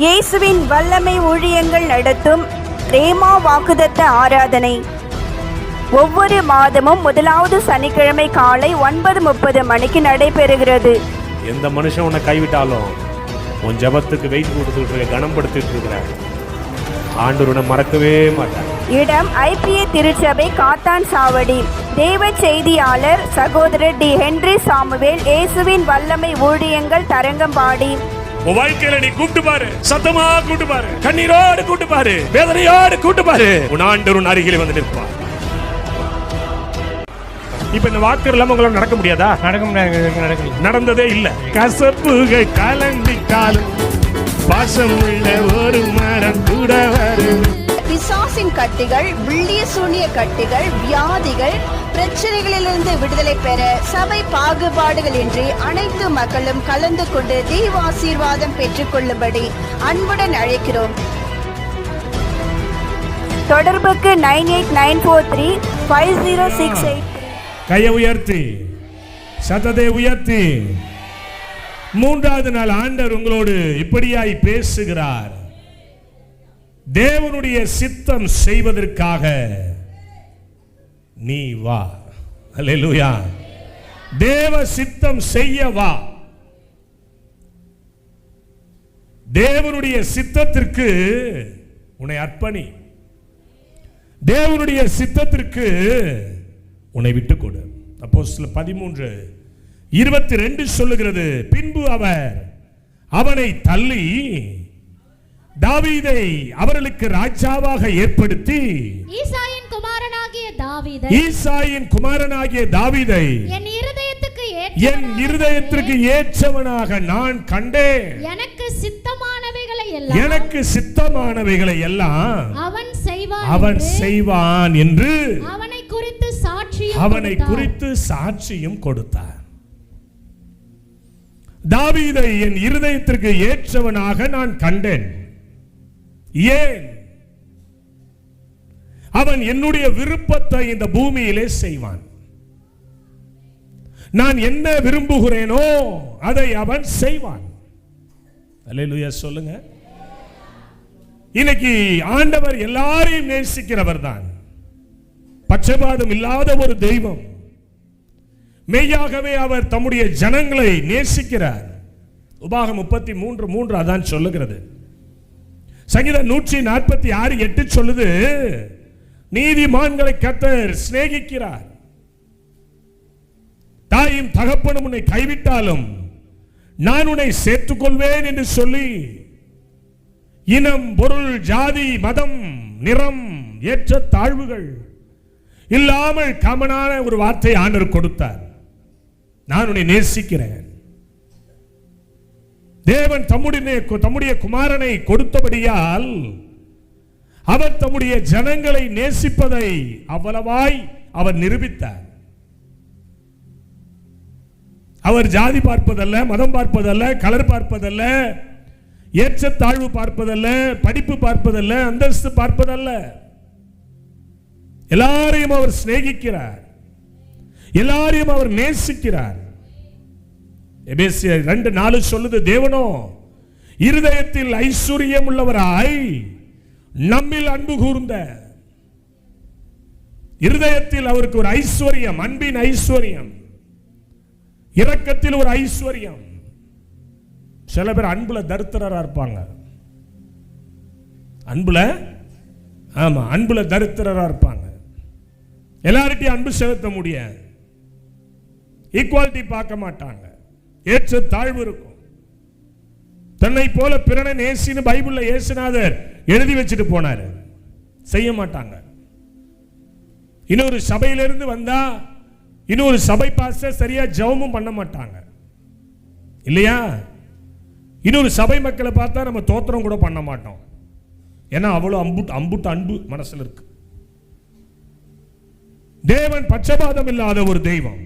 இயேசுவின் வல்லமை ஊழியங்கள் நடத்தும் ரேமா வாக்குதத்த ஆராதனை ஒவ்வொரு மாதமும் முதலாவது சனிக்கிழமை காலை 9:30 மணிக்கு நடைபெறுகிறது. எந்த மனுஷன் உன்னை கைவிட்டாலும் உன் ஜபத்துக்கு வெயிட் கொடுத்துட்டு இருக்க, கனப்படுத்திட்டு இருக்கிற ஆண்டவரை மறக்கவே மாட்டார். இடம் ஐபிஏ திருச்சபை காத்தான் சாவடி. தேவ செய்தியாளர் சகோதரர் டி ஹென்றி சாமுவேல். இயேசுவின் வல்லமை ஊழியங்கள் தரங்கம்பாடி. உன் வாழ்க்கையில நீ கூப்பிட்டு பாரு, சத்தமா கூப்பிட்டு பாரு, கண்ணீரோடு கூப்பிட்டு பாரு, வேதனையோடு கூப்பிட்டு பாரு, உன் ஆண்டவர் அருகில் வந்து நிற்பார். இப்ப இந்த வாக்கு இல்லாம உங்களால நடக்க முடியாதா? நடக்க முடியாது, நடந்ததே இல்ல. கசப்புகள் கலந்திட்டாலும் பாசம் உள்ள ஒரு மரம் கூட வரும். பிசாசின் கட்டிகள், வில்லிய சூனிய கட்டிகள், வியாதிகள், பிரச்சனைகளிலிருந்து விடுதலை பெற சபை பாகுபாடுகள் இன்றி அனைத்து மக்களும் கலந்து கொண்டு தெய்வ ஆசீர்வாதம் பெற்றுக் கொள்ளும்படி அன்புடன் அழைக்கிறோம். தொடர்புக்கு 9894350683. கையை உயர்த்தி, சத்தத்தை உயர்த்தி. மூன்றாவது நாள் ஆண்டவர் உங்களோடு இப்படியாய் பேசுகிறார். தேவனுடைய சித்தம் செய்வதற்காக நீ வா. அல்லேலூயா. தேவ சித்தம் செய்ய வா. தேவனுடைய சித்தத்திற்கு உன்னை அர்ப்பணி. தேவனுடைய சித்தத்திற்கு உன்னை விட்டுக் கொடு. அப்போஸ்தலர் 13:22 சொல்லுகிறது, பின்பு அவர் அவனை தள்ளி தாவீதை அவர்களுக்கு ராஜாவாக ஏற்படுத்தி ஈசாயின் குமாரனாகிய தாவீதை என் இருதயத்திற்கு ஏற்றவனாக நான் கண்டேன். எனக்கு சித்தமானவைகளை எல்லாம் அவன் செய்வான் என்று அவனை குறித்து சாட்சியும் கொடுத்தார். தாவீதை என் இருதயத்திற்கு ஏற்றவனாக நான் கண்டேன். ஏன்? அவன் என்னுடைய விருப்பத்தை இந்த பூமியிலே செய்வான். நான் என்ன விரும்புகிறேனோ அதை அவன் செய்வான். அல்லேலூயா சொல்லுங்க. இன்னைக்கு ஆண்டவர் எல்லாரையும் நேசிக்கிறவர் தான். பட்சபாதம் இல்லாத ஒரு தெய்வம். மெய்யாகவே அவர் தம்முடைய ஜனங்களை நேசிக்கிறார். உபாகம் 33:3 அதான் சொல்லுகிறது. சங்கீதம் 146:8 சொல்லுது, நீதிமான்களை கர்த்தர் சிநேகிக்கிறார். தாயும் தகப்பனும் உன்னை கைவிட்டாலும் நான் உன்னை சேர்த்துக் கொள்வேன் என்று சொல்லி இனம், பொருள், ஜாதி, மதம், நிறம், ஏற்ற தாழ்வுகள் இல்லாமல் காமனான ஒரு வார்த்தை ஆண்டவர் கொடுத்தார். நான் உன்னை நேசிக்கிறேன். தேவன் தம்முடைய குமாரனை கொடுத்தபடியால் அவர் தம்முடைய ஜனங்களை நேசிப்பதை அவ்வளவாய் அவர் நிரூபித்தார். அவர் ஜாதி பார்ப்பதல்ல, மதம் பார்ப்பதல்ல, கலர் பார்ப்பதல்ல, ஏற்றத்தாழ்வு பார்ப்பதல்ல, படிப்பு பார்ப்பதல்ல, அந்தஸ்து பார்ப்பதல்ல. எல்லாரையும் அவர் சிநேகிக்கிறார், எல்லாரையும் அவர் நேசிக்கிறார். எபேசியர் 2:4 சொல்லுது, தேவனோ இருதயத்தில் ஐஸ்வர்யம் உள்ளவராய் நம்மில் அன்பு கூர்ந்த. இருதயத்தில் அவருக்கு ஒரு ஐஸ்வர்யம், அன்பின் ஐஸ்வர்யம், இரக்கத்தில் ஒரு ஐஸ்வர்யம். சில பேர் அன்புல தரித்திரரா இருப்பாங்க. அன்புல தரித்திரரா இருப்பாங்க. எல்லார்கிட்டையும் அன்பு செலுத்த முடியாது. ஈக்குவாலிட்டி பார்க்க மாட்டாங்க. ஏற்ற தாழ்வு இருக்கும். தன்னை போல பிறனை நேசின்னு பைபிள்ல இயேசுநாதர் எழுதி வச்சுட்டு போனாரு. செய்ய மாட்டாங்க. இன்னொரு சபையிலிருந்து வந்தா இன்னொரு சபை பாஸ்டர் சரியா ஜெபமும் பண்ண மாட்டாங்க, இல்லையா? இன்னொரு சபை மக்களை பார்த்தா நம்ம தோத்திரம் கூட பண்ண மாட்டோம். ஏன்னா அவ்வளவு அம்புட்டு அன்பு மனசுல இருக்கு. தேவன் பட்சபாதம் இல்லாத ஒரு தெய்வம்.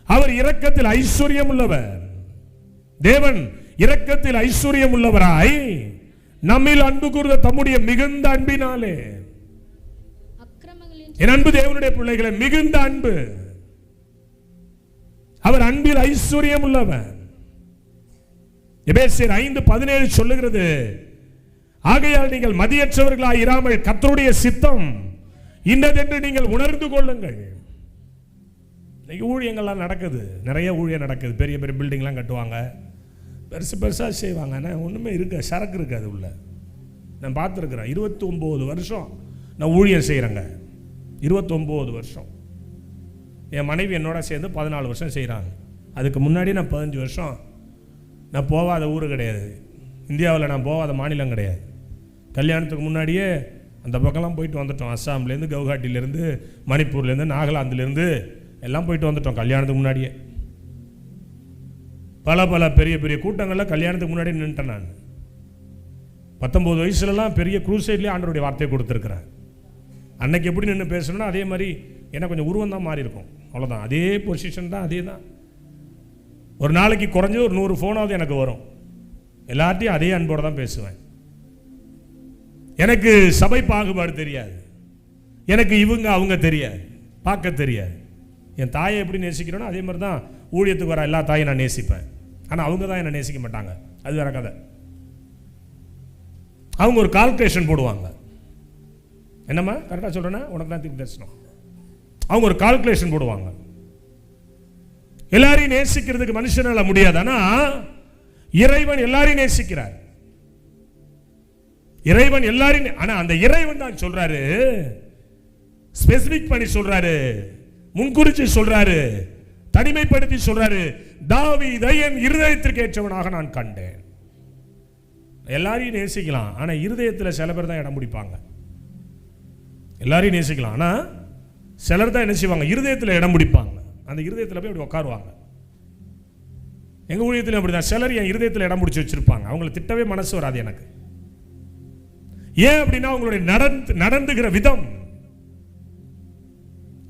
அவர் இரக்கத்தில் ஐஸ்வர்யம் உள்ளவர். தேவன் இரக்கத்தில் ஐஸ்வர்யம் உள்ளவராய் நம்மில் அன்பு கூர்ந்த தம்முடைய மிகுந்த அன்பினாலே. என் அன்பு தேவனுடைய பிள்ளைகளை, மிகுந்த அன்பு. அவர் அன்பில் ஐஸ்வர்யம் உள்ளவர். எபேசியர் 5:17 சொல்லுகிறது, ஆகையால் நீங்கள் மதியற்றவர்களாய் இராமல் கர்த்தருடைய சித்தம் இன்னதென்று நீங்கள் உணர்ந்து கொள்ளுங்கள். இன்னைக்கு ஊழியங்கள்லாம் நடக்குது, நிறைய ஊழியம் நடக்குது. பெரிய பெரிய பில்டிங்லாம் கட்டுவாங்க, பெருசு பெருசாக செய்வாங்க. ஆனால் ஒன்றுமே சரக்கு இருக்காது உள்ள. நான் பார்த்துருக்குறேன். 29 வருஷம் நான் ஊழியம் செய்கிறேங்க. 29 வருஷம். என் மனைவி என்னோட சேர்ந்து 14 வருஷம் செய்கிறாங்க. அதுக்கு முன்னாடி நான் 15 வருஷம் நான் போகாத ஊர் கிடையாது, இந்தியாவில் நான் போகாத மாநிலம் கிடையாது. கல்யாணத்துக்கு முன்னாடியே அந்த பக்கம்லாம் போயிட்டு வந்துட்டோம். அஸ்ஸாம்லேருந்து, கவுஹாட்டிலேருந்து, மணிப்பூர்லேருந்து, நாகாலாந்துலேருந்து எல்லாம் போயிட்டு வந்துட்டோம் கல்யாணத்துக்கு முன்னாடியே. பல பெரிய பெரிய கூட்டங்களில் கல்யாணத்துக்கு முன்னாடி நின்றுட்டேன் நான். 19 வயசுலலாம் பெரிய க்ரூசைட்லேயே ஆண்டவருடைய வார்த்தையை கொடுத்துருக்குறேன். அன்னைக்கு எப்படி நின்று பேசணும்னா அதே மாதிரி எனக்கு கொஞ்சம் உருவம் தான் மாறி இருக்கும், அவ்வளோதான். அதே பொசிஷன் தான், அதே தான். ஒரு நாளைக்கு குறைஞ்சது ஒரு 100 ஃபோனாவது எனக்கு வரும். எல்லார்ட்டையும் அதே அன்போடு தான் பேசுவேன். எனக்கு சபை பாகுபாடு தெரியாது, எனக்கு இவங்க அவங்க தெரியாது, பார்க்க தெரியாது. என் தாயை எப்படி நேசிக்கிறேனோ அதே மாதிரி தான் ஊழியத்துக்கு வர எல்லா தாயும் நான் நேசிப்பேன். ஆனால் அவங்க தான் என்னை நேசிக்க மாட்டாங்க, அது வேற கதை. அவங்க ஒரு கால்குலேஷன் போடுவாங்க. என்னம்மா கரெக்டாக சொல்கிறேன்னா உனக்கு தான் திருப்பி தரிசனம். அவங்க ஒரு கால்குலேஷன் போடுவாங்க. எல்லாரையும் நேசிக்கிறதுக்கு மனுஷனால முடியாது, ஆனால் இறைவன் எல்லாரையும் நேசிக்கிறார். இறைவன் எல்லாரையும், ஆனால் அந்த இறைவன் தான் சொல்றாரு, ஸ்பெசிபிக் பண்ணி சொல்றாரு, முன்குறிச்சி சொல்றாரு, தனிமைப்படுத்தி சொல்றாரு, தாவீதை என் இருதயத்திற்கு ஏற்றவனாக நான் கண்டேன். எல்லாரையும் நேசிக்கலாம், ஆனால் இருதயத்தில் சில பேர் தான் இடம் பிடிப்பாங்க. எல்லாரையும் நேசிக்கலாம், ஆனால் சிலர் தான் என்ன செய்வாங்க, இருதயத்தில் இடம் பிடிப்பாங்க. அந்த இருதயத்தில் போய் அப்படி உட்காருவாங்க. எங்கள் ஊழியத்தில் அப்படிதான் சிலர் என் இருதயத்தில் இடம் பிடிச்சி வச்சிருப்பாங்க. அவங்களை திட்டவே மனசு வராது எனக்கு. ஏன் அப்படின்னா அவங்களுடைய நடந்துகிற விதம்,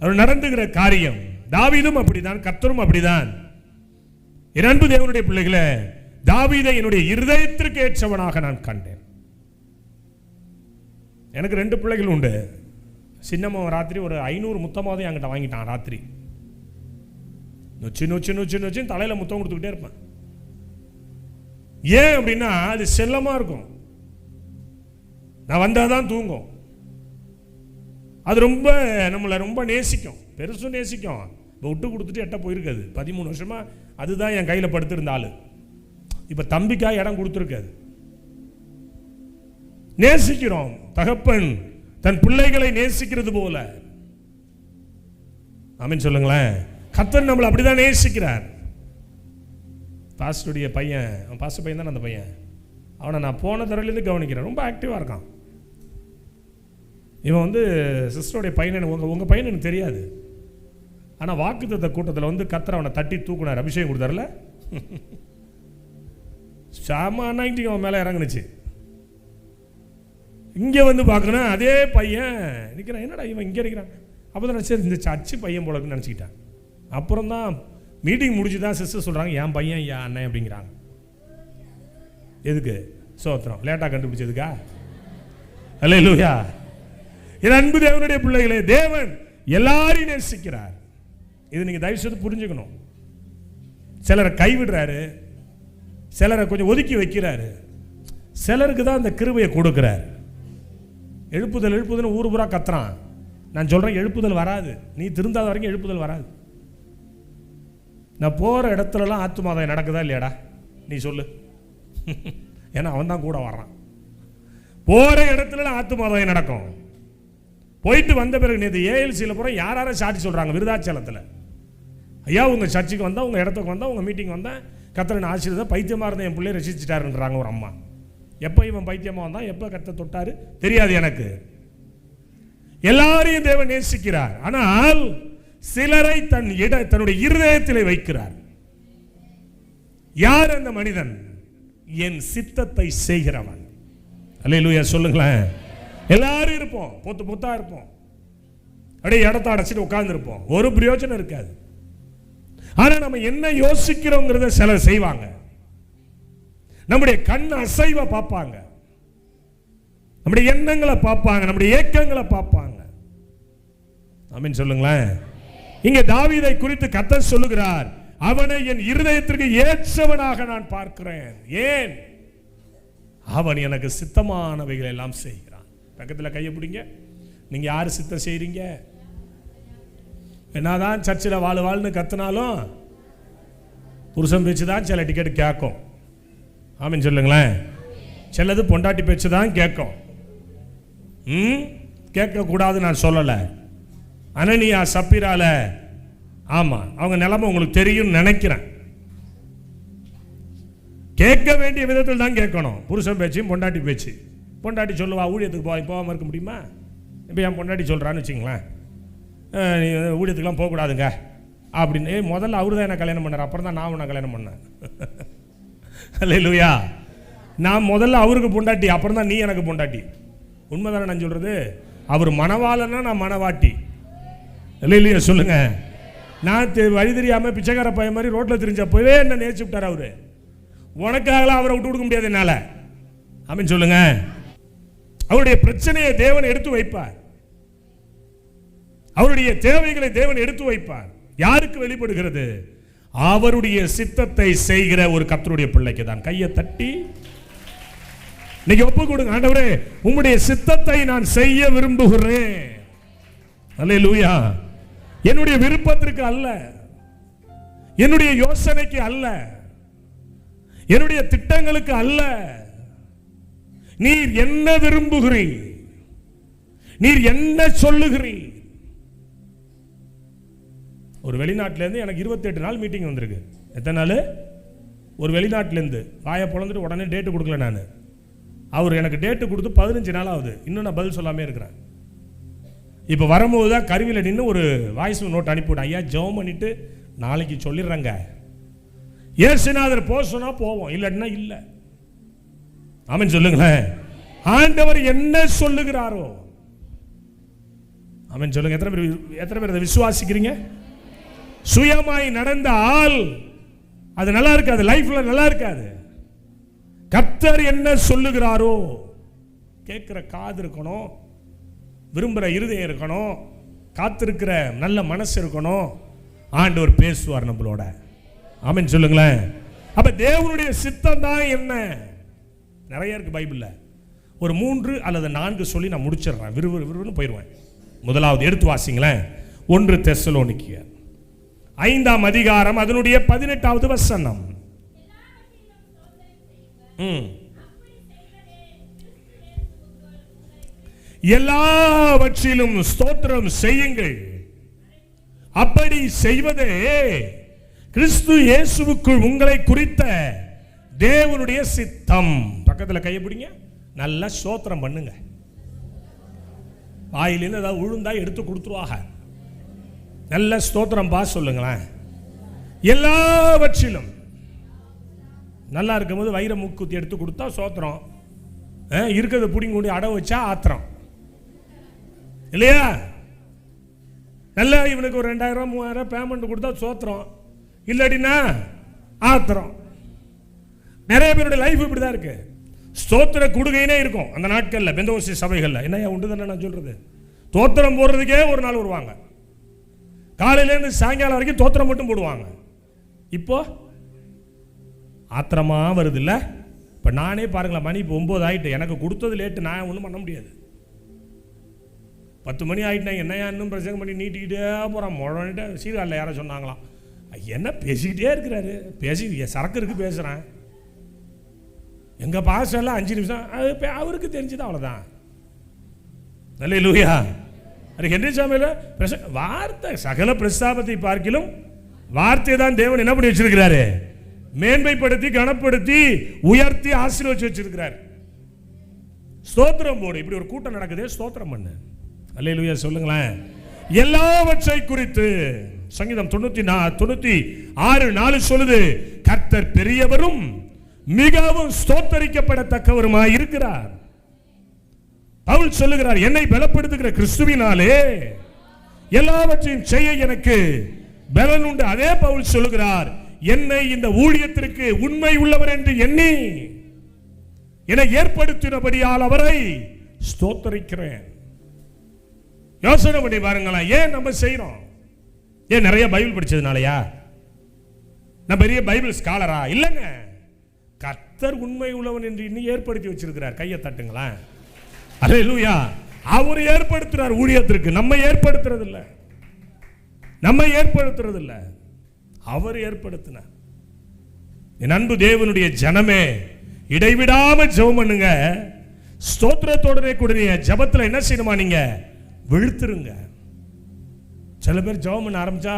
அவர் நடந்துகிற காரியம். தாவீதும் அப்படிதான், கர்த்தரும் அப்படிதான். என் அன்பு தேவனுடைய பிள்ளைகளே, தாவீதை என்னுடைய இருதயத்திற்கு ஏற்றவனாக நான் கண்டேன். எனக்கு 2 பிள்ளைகள் உண்டு. சின்னம்மா ராத்திரி ஒரு 500 முத்தமாவது என்கிட்ட வாங்கிட்டான். ராத்திரி நொச்சு நொச்சு நொச்சு நொச்சு தலையில முத்தம் கொடுத்துக்கிட்டே இருப்பேன். ஏன் அப்படின்னா அது செல்லமா இருக்கும். நான் வந்தாதான் தூங்கும். அது ரொம்ப நம்மளை ரொம்ப நேசிக்கும், பெருசும் நேசிக்கும். இப்போ விட்டு கொடுத்துட்டு எட்ட போயிருக்காது. 13 வருஷமா அதுதான் என் கையில் படுத்திருந்த ஆளு. இப்போ தம்பிக்காக இடம் கொடுத்துருக்காது. நேசிக்கிறோம். தகப்பன் தன் பிள்ளைகளை நேசிக்கிறது போல. ஆமென் சொல்லுங்களேன். கர்த்தர் நம்மளை அப்படிதான் நேசிக்கிறார். பாஸ்டருடைய பையன், பாஸ்டர் பையன் தான் அந்த பையன். அவனை நான் போன தடவையிலேருந்து கவனிக்கிறேன். ரொம்ப ஆக்டிவாக இருக்கான். இவன் சிஸ்டருடைய பையன், உங்கள் பையன் எனக்கு தெரியாது. ஆனால் வாக்குத்தத்த கூட்டத்தில் கர்த்தர் அவனை தட்டி தூக்குனார், அபிஷேகம் கொடுத்தார்ல. சாமா நைட்டிங் அவன் மேலே இறங்குனுச்சு. இங்கே பார்க்கணும் அதே பையன் நிற்கிறான். என்னடா இவன் இங்கே இருக்கிறான்? அப்போ தான் சரி இந்த சர்ச்சு பையன் போலக்குன்னு நினச்சிக்கிட்டான். அப்புறம் தான் மீட்டிங் முடிச்சு தான் சிஸ்டர் சொல்கிறாங்க, என் பையன் என் அண்ணன் அப்படிங்கிறாங்க. எதுக்கு சோத்திரம்? லேட்டாக கண்டுபிடிச்சதுக்கா? அல்லேலூயா. என் அன்பு தேவனுடைய பிள்ளைகளே, தேவன் எல்லாரையும் நேசிக்கிறார். இது நீங்கள் தயவு செய்து புரிஞ்சுக்கணும். சிலரை கைவிடுறாரு, சிலரை கொஞ்சம் ஒதுக்கி வைக்கிறாரு, சிலருக்கு தான் அந்த கிருபையை கொடுக்கிறார். எழுப்புதல் எழுப்புதல் ஊர் பூரா கத்துறான். நான் சொல்கிறேன், எழுப்புதல் வராது. நீ திருந்தாத வரைக்கும் எழுப்புதல் வராது. நான் போகிற இடத்துலலாம் ஆத்துமாதாயம் நடக்குதா இல்லையாடா? நீ சொல்லு. ஏன்னா அவன் தான் கூட வர்றான். போகிற இடத்துலலாம் ஆத்துமாதாயம் நடக்கும். போயிட்டு வந்த பிறகு நேற்று ஏஎல்சியில் போகிற யாரும் சாட்சி சொல்கிறாங்க. விருதாச்சலத்தில், ஐயா உங்கள் சர்ச்சுக்கு வந்தால், உங்கள் இடத்துக்கு வந்தால், உங்கள் மீட்டிங் வந்தால் கர்த்தரின் ஆசீர்வாதம், பைத்தியமாக இருந்த என் பிள்ளையை ரசிச்சிட்டாருன்றாங்க ஒரு அம்மா. எப்போ இவன் பைத்தியமாக வந்தான், எப்போ கர்த்தர் தொட்டாரு தெரியாது எனக்கு. எல்லாரையும் தேவன் நேசிக்கிறார். ஆனால் சிலரை தன்னுடைய இருதயத்திலே வைக்கிறார். யார் அந்த மனிதன்? என் சித்தத்தை செய்கிறவன். அல்லேலூயா சொல்லுங்களேன். எல்லாரும் இருப்போம், பொத்து பொத்தா இருப்போம், அப்படியே இடத்த அடைச்சிட்டு உட்கார்ந்து இருப்போம், ஒரு பிரயோஜனம் இருக்காது. ஆனா நம்ம என்ன யோசிக்கிறோங்கிறத சிலர் செய்வாங்க. நம்முடைய கண் அசைவை பார்ப்பாங்க, நம்முடைய எண்ணங்களை பார்ப்பாங்க, நம்முடைய ஏக்கங்களை பார்ப்பாங்க. ஆமென் சொல்லுங்களேன். இங்க தாவீதை குறித்து கர்த்தர் சொல்லுகிறார், அவனை என் இருதயத்திற்கு ஏற்றவனாக நான் பார்க்கிறேன். ஏன்? அவன் எனக்கு சித்தமானவைகள் எல்லாம் செய்கிறான். பக்கத்தில் கையை பிடிங்க. நீங்க யாரு சித்தம் செய்றீங்க? என்னதான் சர்ச்சில் வாழ்னு கத்தினாலும் புருஷன் பேச்சு தான் சில டிக்கெட் கேட்கும். ஆமீன் சொல்லுங்களேன். சிலது பொண்டாட்டி பேச்சு தான் கேட்கும். கேட்க கூடாது நான் சொல்லலை. அனனியா சப்பீரால ஆமா அவங்க நிலைமை உங்களுக்கு தெரியும் நினைக்கிறேன். கேட்க வேண்டிய விதத்தில் தான் கேட்கணும். புருஷன் பேச்சு பொண்டாட்டி பேச்சு. பொண்டாட்டி சொல்லுவா ஊழியத்துக்கு போகாமல் இருக்க முடியுமா? இப்போ என் பொண்டாட்டி சொல்கிறான்னு வச்சுங்களேன், நீ ஊழியத்துக்குலாம் போகக்கூடாதுங்க அப்படின்னு. முதல்ல அவரு தான் என்ன கல்யாணம் பண்ணார், அப்புறம் தான் நான் உன்னை கல்யாணம் பண்ணேன். அல்லேலூயா. நான் முதல்ல அவருக்கு பொண்டாட்டி, அப்புறம் தான் நீ எனக்கு பொண்டாட்டி. உண்மைதானே நான் சொல்றது? அவர் மணவாளன்னா நான் மணவாட்டி. இல்லையா சொல்லுங்க. நான் வழி தெரியாம பிச்சைக்கார பையன் மாதிரி ரோட்ல திரிஞ்சப்பவே என்ன நேர்ச்சி விட்டார் அவரு. உனக்காகலாம் அவரை விட்டு கொடுக்க முடியாது என்னால. ஆமீன் சொல்லுங்க. அவருடைய பிரச்சனையை தேவன் எடுத்து வைப்பார். அவருடைய தேவைகளை தேவன் எடுத்து வைப்பார். யாருக்கு வெளிப்படுகிறது? அவருடைய சித்தத்தை செய்கிற ஒரு கர்த்தருடைய பிள்ளைக்கு தான். கையை தட்டி நீங்க ஒப்பு கொடுங்க. ஆண்டவரே, உம்முடைய சித்தத்தை நான் செய்ய விரும்புகிறேன். அல்லேலூயா. என்னுடைய விருப்பத்திற்கு அல்ல, என்னுடைய யோசனைக்கு அல்ல, என்னுடைய திட்டங்களுக்கு அல்ல. நீர் என்ன விரும்புகிறீர்? நீர் என்ன சொல்லுகிறீர்? ஒரு வெளிநாட்டிலேருந்து எனக்கு 28 நாள் மீட்டிங் வந்திருக்கு. எத்தனை நாள்? ஒரு வெளிநாட்டிலேருந்து வாயை பொழந்துட்டு உடனே டேட்டு கொடுக்கல. நான் அவர் எனக்கு டேட்டு கொடுத்து 15 நாள் ஆகுது. இன்னும் நான் பதில் சொல்லாமே இருக்கிறேன். இப்போ வரும்போது தான் கருவியில் நின்று ஒரு வாய்ஸ் நோட் அனுப்பிவிட்டேன். ஐயா ஜெபம் பண்ணிட்டு நாளைக்கு சொல்லிடுறேங்க. இயேசுநாதர் போக சொன்னா போவோம், இல்லைன்னா இல்லை. ஆமென் சொல்லுங்களேன். ஆண்டவர் என்ன சொல்லுகிறாரோ ஆமென் சொல்லுங்க. எத்தனை பேர் அதை விசுவாசிக்கிறீங்க? சுயமாய் நடந்த ஆள் அது நல்லா இருக்காது, லைஃப்ல நல்லா இருக்காது. கர்த்தர் என்ன சொல்லுகிறாரோ கேட்கிற காது இருக்கணும், விரும்புகிற இருதயம் இருக்கணும், காத்திருக்கிற நல்ல மனசு இருக்கணும். ஆண்டவர் பேசுவார் நம்மளோட. ஆமென் சொல்லுங்களேன். அப்ப தேவனுடைய சித்தம் தான் என்ன? நிறைய இருக்கு பைபிள்ல. ஒரு 3 அல்லது 4 சொல்லி நான் முடிச்சிடுறேன். விறுவிறுன்னு போயிடுவேன். முதலாவது எடுத்து வாசிங்களேன். 1 தெசலோனிக்கேயர் 5ஆம் அதிகாரம் அதனுடைய 18வது வசனம். எல்லாவற்றிலும் ஸ்தோத்திரம் செய்யுங்கள், அப்படி செய்வதே கிறிஸ்து இயேசுவுக்குள் உங்களை குறித்த தேவனுடைய சித்தம். பக்கத்தில் கையை பிடிங்க. நல்லா ஸ்தோத்திரம் பண்ணுங்க. வாயிலிருந்து ஏதாவது உழுந்தா எடுத்து கொடுத்துருவாங்க. நல்ல ஸ்தோத்திரம் பா சொல்லுங்களேன். எல்லாவற்றிலும் நல்லா இருக்கும்போது வயிற மூக்குத்தி எடுத்து கொடுத்தா ஸ்தோத்திரம். இருக்கிறத பிடிங்க கொண்டு அடை வச்சா ஆத்திரம் இல்லையா? நல்லா இவனுக்கு ஒரு 2000 3000 பேமெண்ட் கொடுத்தா ஸ்தோத்திரம், இல்லாட்டினா ஆத்திரம். நிறைய பேருடைய லைஃப் இப்படிதான் இருக்கு. ஸ்தோத்திர கொடுகைனே இருக்கும் அந்த நாட்கள்ல. பெந்தோஸ்தே சபைகள்ல என்னையா உண்டு தானே நான் சொல்றது. தோத்திரம் போடுறதுக்கே ஒரு நாள் வருவாங்க. காலையிலேருந்து சாயங்காலம் வரைக்கும் தோத்திரம் மட்டும் போடுவாங்க. இப்போ ஆத்திரமா வருது இல்ல? இப்ப நானே பாருங்களேன், மணி இப்போ 9 ஆயிட்டு. எனக்கு கொடுத்தது லேட்டு, நான் ஒன்றும் பண்ண முடியாது. 10 மணி ஆயிட்டுனா என்னையா இன்னும் பிரசங்கம் பண்ணி நீட்டிக்கிட்டே போறான். முழனிட்ட சீர்காழில் யாரோ சொன்னாங்களாம், என்ன பேசிக்கிட்டே இருக்கிறாரு, பேசி சரக்கு இருக்கு பேசுறேன். எங்க பாசெல்லாம் 5 நிமிஷம் அவருக்கு தெரிஞ்சுதான் அவ்வளவுதான். அல்லேலூயா. ஹென்றி சாமியில வார்த்தை சகல பிரஸ்தாபத்தை பார்க்கிலும் வார்த்தையை தான் தேவன் என்ன பண்ணி வச்சிருக்கிறாரு? மேன்மைப்படுத்தி கனப்படுத்தி உயர்த்தி ஆசீர்வதிச்சு வச்சிருக்கிறார். ஸ்தோத்திரம் போடு. இப்படி ஒரு கூட்டம் நடக்குது, ஸ்தோத்திரம் பண்ணு. அல்லேலூயா சொல்லுங்களேன். எல்லாவற்றை குறித்து சங்கீதம் 96:4 சொல்லுது, கர்த்தர் பெரியவரும் மிகவும் ஸ்தோத்தரிக்கப்படத்தக்கவருமாய் இருக்கிறார். பவுல் சொல்லுகிறார், என்னை பலப்படுத்துகிற கிறிஸ்துவினாலே எல்லாவற்றையும் செய்ய எனக்கு பலன் உண்டு. அதே பவுல் சொல்லுகிறார், என்னை இந்த ஊழியத்திற்கு உண்மை உள்ளவர் என்று எண்ணி என்னை ஏற்படுத்தினபடியால் அவரை ஸ்தோத்தரிக்கிறேன். யோசனை பண்ணி பாருங்களா, ஏன் நம்ம செய்யறோம்? ஏன் நிறைய பைபிள் படிச்சதுனாலயா? நான் பெரிய பைபிள் ஸ்காலரா? இல்லைங்க, கர்த்தர் உண்மை உள்ளவன் என்று இன்னும் ஏற்படுத்தி வச்சிருக்கிறார். கையை தட்டுங்களா. அல்லேலூயா. அவர் ஏற்படுத்துறார் ஊழியத்திற்கு, நம்ம ஏற்படுத்துறது இல்ல, அவர் ஏற்படுத்தினார். என் அன்பு தேவனுடைய ஜனமே, இடைவிடாம ஜெபம் பண்ணுங்க. ஸ்தோத்திரத்தோடனே கூடிய ஜெபத்துல என்ன செய்யணுமா? நீங்க விழுத்துருங்க. சில பேர் ஜெபம் பண்ண ஆரம்பிச்சா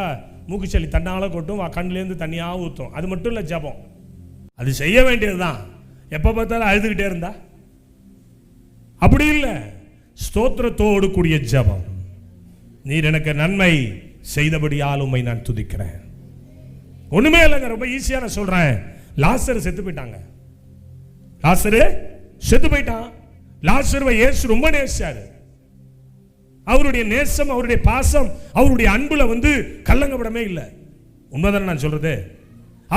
மூக்கு சளி தன்னால கொட்டும், கண்ணிலேருந்து தண்ணியா ஊற்றும். அது மட்டும் இல்லை ஜெபம், அது செய்ய வேண்டியதுதான். எப்போ பார்த்தாலும் அழுதுகிட்டே இருந்தா அப்படி இல்லை. ஸ்தோத்திரத்தோடு கூடிய ஜெபம். நீர் எனக்கு நன்மை செய்தபடியால் உம்மை நான் துதிக்கிறேன். ஒண்ணுமே இல்லைங்க, ரொம்ப ஈஸியா நான் சொல்றேன். லாசரு செத்து போயிட்டாங்க. லாசரு செத்து போயிட்டான். லாசருவை இயேசு ரொம்ப நேசிச்சாரு. அவருடைய நேசம், அவருடைய பாசம், அவருடைய அன்புல கள்ளங்கப்படமே இல்லை. உண்மைதானே நான் சொல்றது?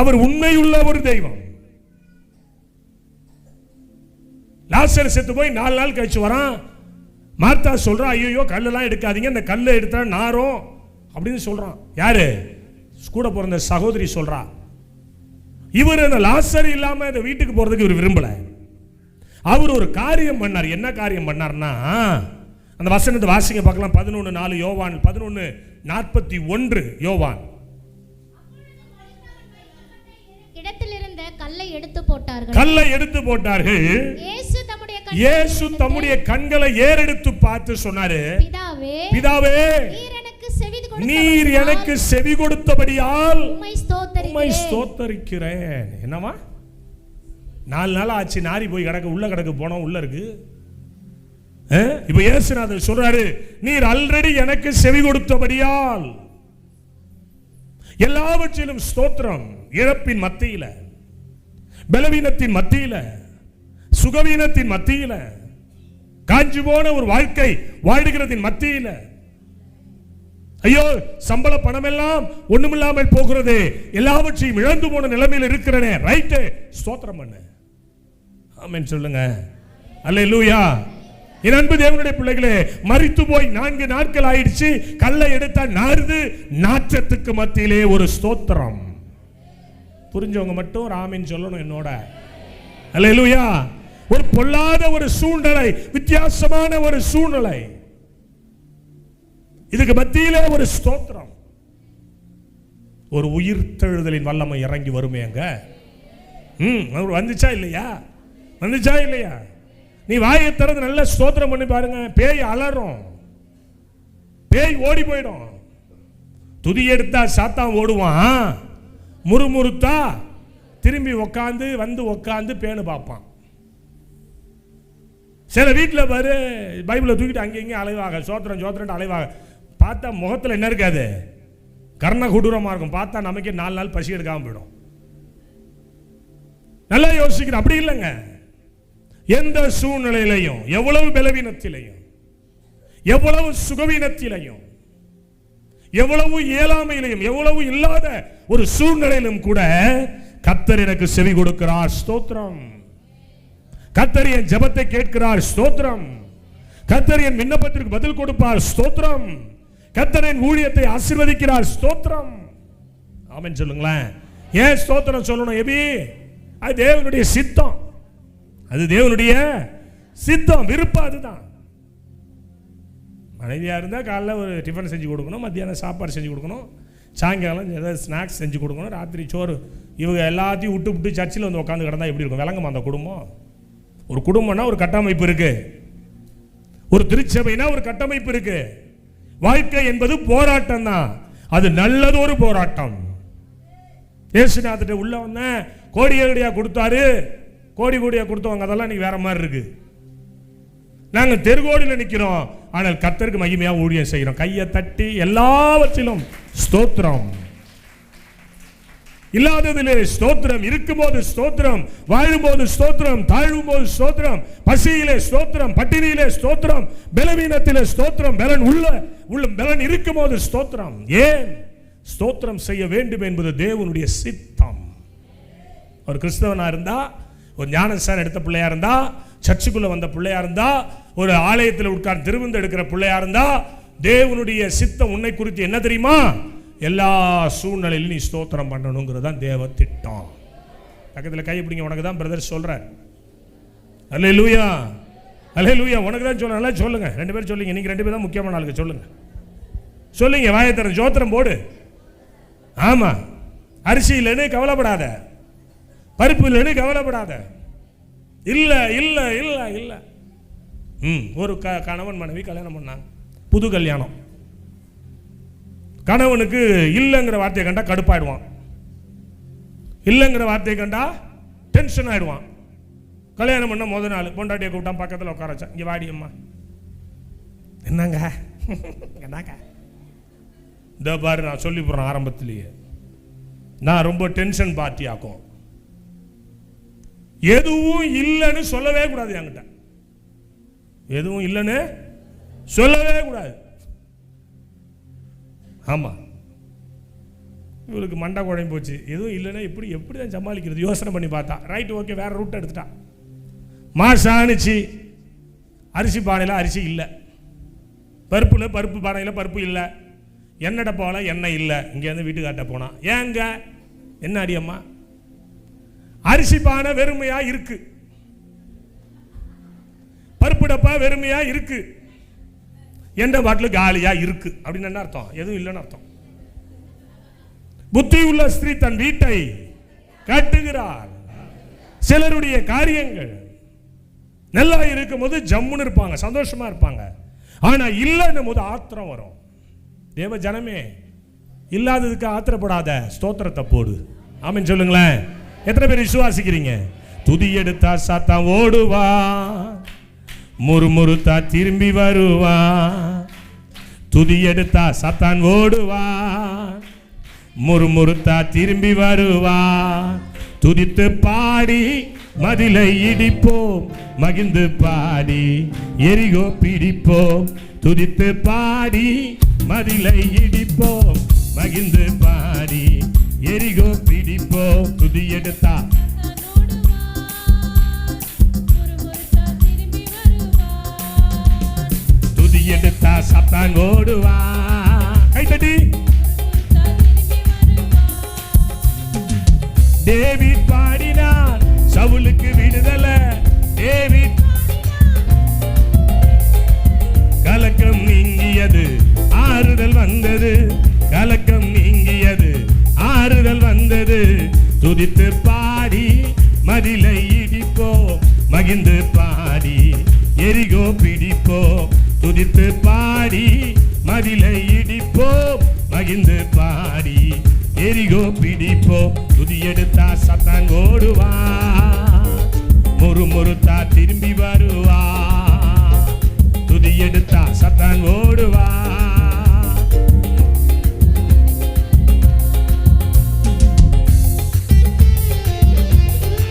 அவர் உண்மையுள்ள ஒரு தெய்வம். லாசர் செத்து போய் 4 நாள் கழிச்சு வரான். மார்த்தா சொல்றா, ஐயோ கல்லெல்லாம் எடுக்காதீங்க, இந்த கல்லை எடுத்தா நாரும் அப்படின்னு சொல்றான். யாரு? கூட பிறந்த சகோதரி சொல்றா. இவர் அந்த லாசர் இல்லாம இந்த வீட்டுக்கு போறதுக்கு இவர் விரும்பல. அவர் ஒரு காரியம் பண்ணார். என்ன காரியம் பண்ணார்னா, அந்த வசனத்தை வாசிங்க பார்க்கலாம். 11:4 யோவான், 11:41 யோவான். இடத்திலிருந்த கல்லை எடுத்து போட்டார்கள். இயேசு தம்முடைய கண்களை ஏறெடுத்து பார்த்து சொன்னாரு, பிதாவே, நீர் எனக்கு செவி கொடுத்தபடியால் உம்மை ஸ்தோத்தரிக்கிறேன். என்னவா? 4 நாள் ஆச்சு, நாரி போய் கிடக்கு, உள்ள கிடக்கு, போனோம் உள்ள இருக்கு. இப்ப இயேசுநாதர் சொல்றாரு, நீர் ஆல்ரெடி எனக்கு செவி கொடுத்தபடியால். எல்லாவற்றிலும் ஸ்தோத்திரம். இழப்பின் மத்தியில, பலவீனத்தின் மத்தியில, சுகவீனத்தின் மத்தியில, காஞ்சி போன ஒரு வாழ்க்கை வாழுகிறதின் மத்தியில, ஐயோ சம்பள பணம் எல்லாம் ஒண்ணுமில்லாமல் போகிறது, எல்லாவற்றையும் இழந்து போன நிலைமையில் இருக்கிறனே, ரைட்டு, ஸ்தோத்திரம் பண்ணு. ஆமென் சொல்லுங்க. அல்லேலூயா. என் அன்பு தேவனுடைய பிள்ளைகளே, மரித்து போய் 4 நாட்கள் ஆயிடுச்சு, கல்லை எடுத்தா நாறுது, நாற்றத்துக்கு மத்தியிலே ஒரு ஸ்தோத்திரம். புரிஞ்சவங்க மட்டும் ஆமென் சொல்லணும் என்னோட. அல்லேலூயா. ஒரு பொல்லாத ஒரு சூழ்நிலை, வித்தியாசமான ஒரு சூழ்நிலை, இதுக்கு மத்தியிலே ஒரு ஸ்தோத்திரம். ஒரு உயிர்த்தெழுதலின் வல்லமை இறங்கி வருமேங்க. வந்துச்சா இல்லையா? வந்துச்சா இல்லையா? நீ வாயை திறந்து நல்ல ஸ்தோத்திரம் பண்ணி பாருங்க. பேய் அலறும், பேய் ஓடி போயிடும். துதி எடுத்தா சாத்தான் ஓடுவான், முறுமுறுத்தா திரும்பி உட்காந்து பேணு பார்ப்பான். சில வீட்டில் பாரு, பைபிளை தூக்கிட்டு அங்கேயும் அலைவாக, சோத்திரம் அலைவாக. பார்த்தா முகத்தில் என்ன இருக்காது? கர்ண கொடூரமா இருக்கும். பார்த்தா நமக்கு 4 நாள் பசி எடுக்காம போயிடும். நல்லா யோசிக்கிறேன். அப்படி இல்லைங்க. எந்த சூழ்நிலையிலையும், எவ்வளவு பலவீனத்திலையும், எவ்வளவு சுகவீனத்திலையும், எவ்வளவு இயலாமையிலையும், எவ்வளவு இல்லாத ஒரு சூழ்நிலையிலும் கூட கர்த்தர் எனக்கு செவி கொடுக்கிறார். ஸ்தோத்திரம். கர்த்தர் என் ஜெபத்தை கேட்கிறார். ஸ்தோத்திரம். கர்த்தர் என் விண்ணப்பத்திற்கு பதில் கொடுப்பார். ஸ்தோத்திரம். கர்த்தர் என் ஊழியத்தை ஆசீர்வதிக்கிறார். ஸ்தோத்திரம். ஆமென் சொல்லுங்களேன். ஏன் ஸ்தோத்திரம் சொல்லணும்? எபி, அது தேவனுடைய சித்தம். அது தேவனுடைய சித்தம், விருப்பம். அதுதான். மனைவியா இருந்தால் காலைல ஒரு டிஃபன் செஞ்சு கொடுக்கணும், மத்தியானம் சாப்பாடு செஞ்சு கொடுக்கணும், சாயங்காலம் ஏதாவது ஸ்நாக்ஸ் செஞ்சு கொடுக்கணும், ராத்திரி சோறு. இவங்க எல்லாத்தையும் விட்டு சர்ச்சில் வந்து உட்காந்து கிடந்தா எப்படி இருக்கும்? விளங்குமா அந்த குடும்பம்? ஒரு குடும்பம்னா ஒரு கட்டமைப்பு இருக்கு, ஒரு திருச்சபைனா ஒரு கட்டமைப்பு இருக்கு. வாழ்க்கை என்பது போராட்டம் தான். அது நல்லது ஒரு போராட்டம். இயேசுநாதர்கிட்ட உள்ள வந்த கோடியா கொடுத்தாரு, கோடியா கொடுத்தவங்க அதெல்லாம் இன்னைக்கு வேற மாதிரி இருக்கு. நாங்க தெருகோடியில் நிக்கிறோம், ஆனால் கர்த்தருக்கு மகிமையா ஊழியம் செய்கிறோம். கையை தட்டி எல்லாவற்றிலும் ஸ்தோத்திரம். இல்லாததிலே ஸ்தோத்திரம், இருக்கும்போது ஸ்தோத்திரம், வாழும்போது ஸ்தோத்திரம், தாழும்போது ஸ்தோத்திரம், பசியிலே ஸ்தோத்திரம், பட்டினியிலே ஸ்தோத்திரம், பலவீனத்திலே ஸ்தோத்திரம், பலன் இருக்கும்போது ஸ்தோத்திரம். ஏன் ஸ்தோத்திரம் செய்ய வேண்டும் என்பது தேவனுடைய சித்தம். ஒரு கிறிஸ்தவனா இருந்தா, ஒரு ஞானஸ்தானம் எடுத்த பிள்ளையா இருந்தா, சர்ச்சுக்குள்ள வந்த பிள்ளையா இருந்தா, ஒரு ஆலயத்தில் உட்கார்ந்து திருவிந்து எடுக்கிற பிள்ளையா இருந்தா, தேவனுடைய சித்தம் உன்னை குறித்து என்ன தெரியுமா? எல்லா சூழ்நிலையிலும் நீ ஸ்தோத்திரம் பண்ணணுங்கிறது தான் தேவ திட்டம். பக்கத்தில் கை பிடிங்க. உனக்கு தான் பிரதர் சொல்றார். அல்லேலூயா, அல்லேலூயா. உனக்கு தான் சொல்ல. நல்லா சொல்லுங்க. 2 பேரும் சொல்லுங்க. நீங்க 2 பேரும் தான் முக்கியமான ஆளுங்க. சொல்லுங்க, சொல்லுங்க. வாயத்தர ஜோத்திரம் போடு. ஆமா, அரிசி இல்லைன்னு கவலைப்படாத, பருப்பு இல்லைன்னு கவலைப்படாத. இல்ல இல்ல இல்ல இல்ல. ஒரு கணவன் மனைவி கல்யாணம் பண்ணாங்க, புது கல்யாணம். கணவனுக்கு இல்லைங்கிற வார்த்தையை கண்டா கடுப்பாயிடுவான், இல்லைங்கிற வார்த்தையை கண்டா டென்ஷன் ஆயிடுவான். கல்யாணம் பண்ண முதல் நாள் பொண்டாட்டியை கூப்பிட்டான், பக்கத்தில் உட்கார வச்சான். இங்கே வாடி அம்மா. என்னங்க என்னங்க? இந்த பாரு, நான் சொல்லி போறேன் ஆரம்பத்திலேயே, நான் ரொம்ப டென்ஷன் பார்ட்டி ஆக்கும். எதுவும் இல்லைன்னு சொல்லவே கூடாது என்கிட்ட. எதுவும் இல்லைன்னு சொல்லவே கூடாது. ஆமா, இவளுக்கு மண்டை குழம்பு போச்சு. எதுவும் இல்லைன்னா எப்படி தான் சமாளிக்கிறது யோசனை பண்ணி பார்த்தா. ரைட், ஓகே, வேற ரூட் எடுத்துட்டா. மாசம் ஆணிச்சு, அரிசி பானையில் அரிசி இல்லை, பருப்பு பானையில் பருப்பு இல்லை, எண்ணெய் டப்பாவில் எண்ணெய் இல்லை. இங்கேருந்து வீட்டுக்காட்ட போனா, ஏங்க என்ன அடியம்மா? அரிசி பானை வெறுமையா இருக்கு, பருப்பு டப்பா வெறுமையா இருக்கு, எண்ணெய் பாட்டில் காலியா இருக்கு. அப்படின்னு என்ன அர்த்தம்? எதுவும் இல்லைன்னு அர்த்தம். புத்தி உள்ள ஸ்திரீ தன் வீட்டை கட்டுகிறார். சிலருடைய காரியங்கள் நல்லா இருக்கும் போது ஜம்முன்னு இருப்பாங்க, சந்தோஷமா இருப்பாங்க. ஆனா இல்லைன்னும் போது ஆத்திரம் வரும். தேவ ஜனமே, இல்லாததுக்கு ஆத்திரப்படாத, ஸ்தோத்திரத்தை போடு. ஆமென் சொல்லுங்களேன். எத்தனை பேர் விசுவாசிக்கிறீங்க? துதி எடுத்தா சாத்தான் ஓடுவா, முறுமுறுத்தா திரும்பி வருவா. துதி எடுத்தா சாத்தான் ஓடுவா, முறுமுறுத்தா திரும்பி வருவா. துதித்து பாடி மதிலை இடிப்போம், மகிழ்ந்து பாடி எரிகோ பிடிப்போம். துதித்து பாடி மதிலை இடிப்போம், மகிழ்ந்து பாடி எரிகோ பிடிப்போம். துதி எடுத்தா துதி எடுத்தா சாத்தான் ஓடுவா. கைத்தட்டி. டேவிட் பாடினார், சவுலுக்கு விடுதலை. டேவிட் கலக்கம் நீங்கியது, ஆறுதல் வந்தது. கலக்கம் நீங்கியது, ஆறுதல் வந்தது. துதித்து பாடி மதிலை இடிப்போம், மகிழ்ந்து பாடி எரிகோ பிடிப்போம். துதித்து பாடி மதிலை இடிப்போம், மகிழ்ந்து பாடி எரிகோ பிடிப்போம். துதி எடுத்தா சத்தான் ஓடுவா, முறுமுறுத்தா திரும்பி வருவா. துதி எடுத்தா சத்தான் ஓடுவா.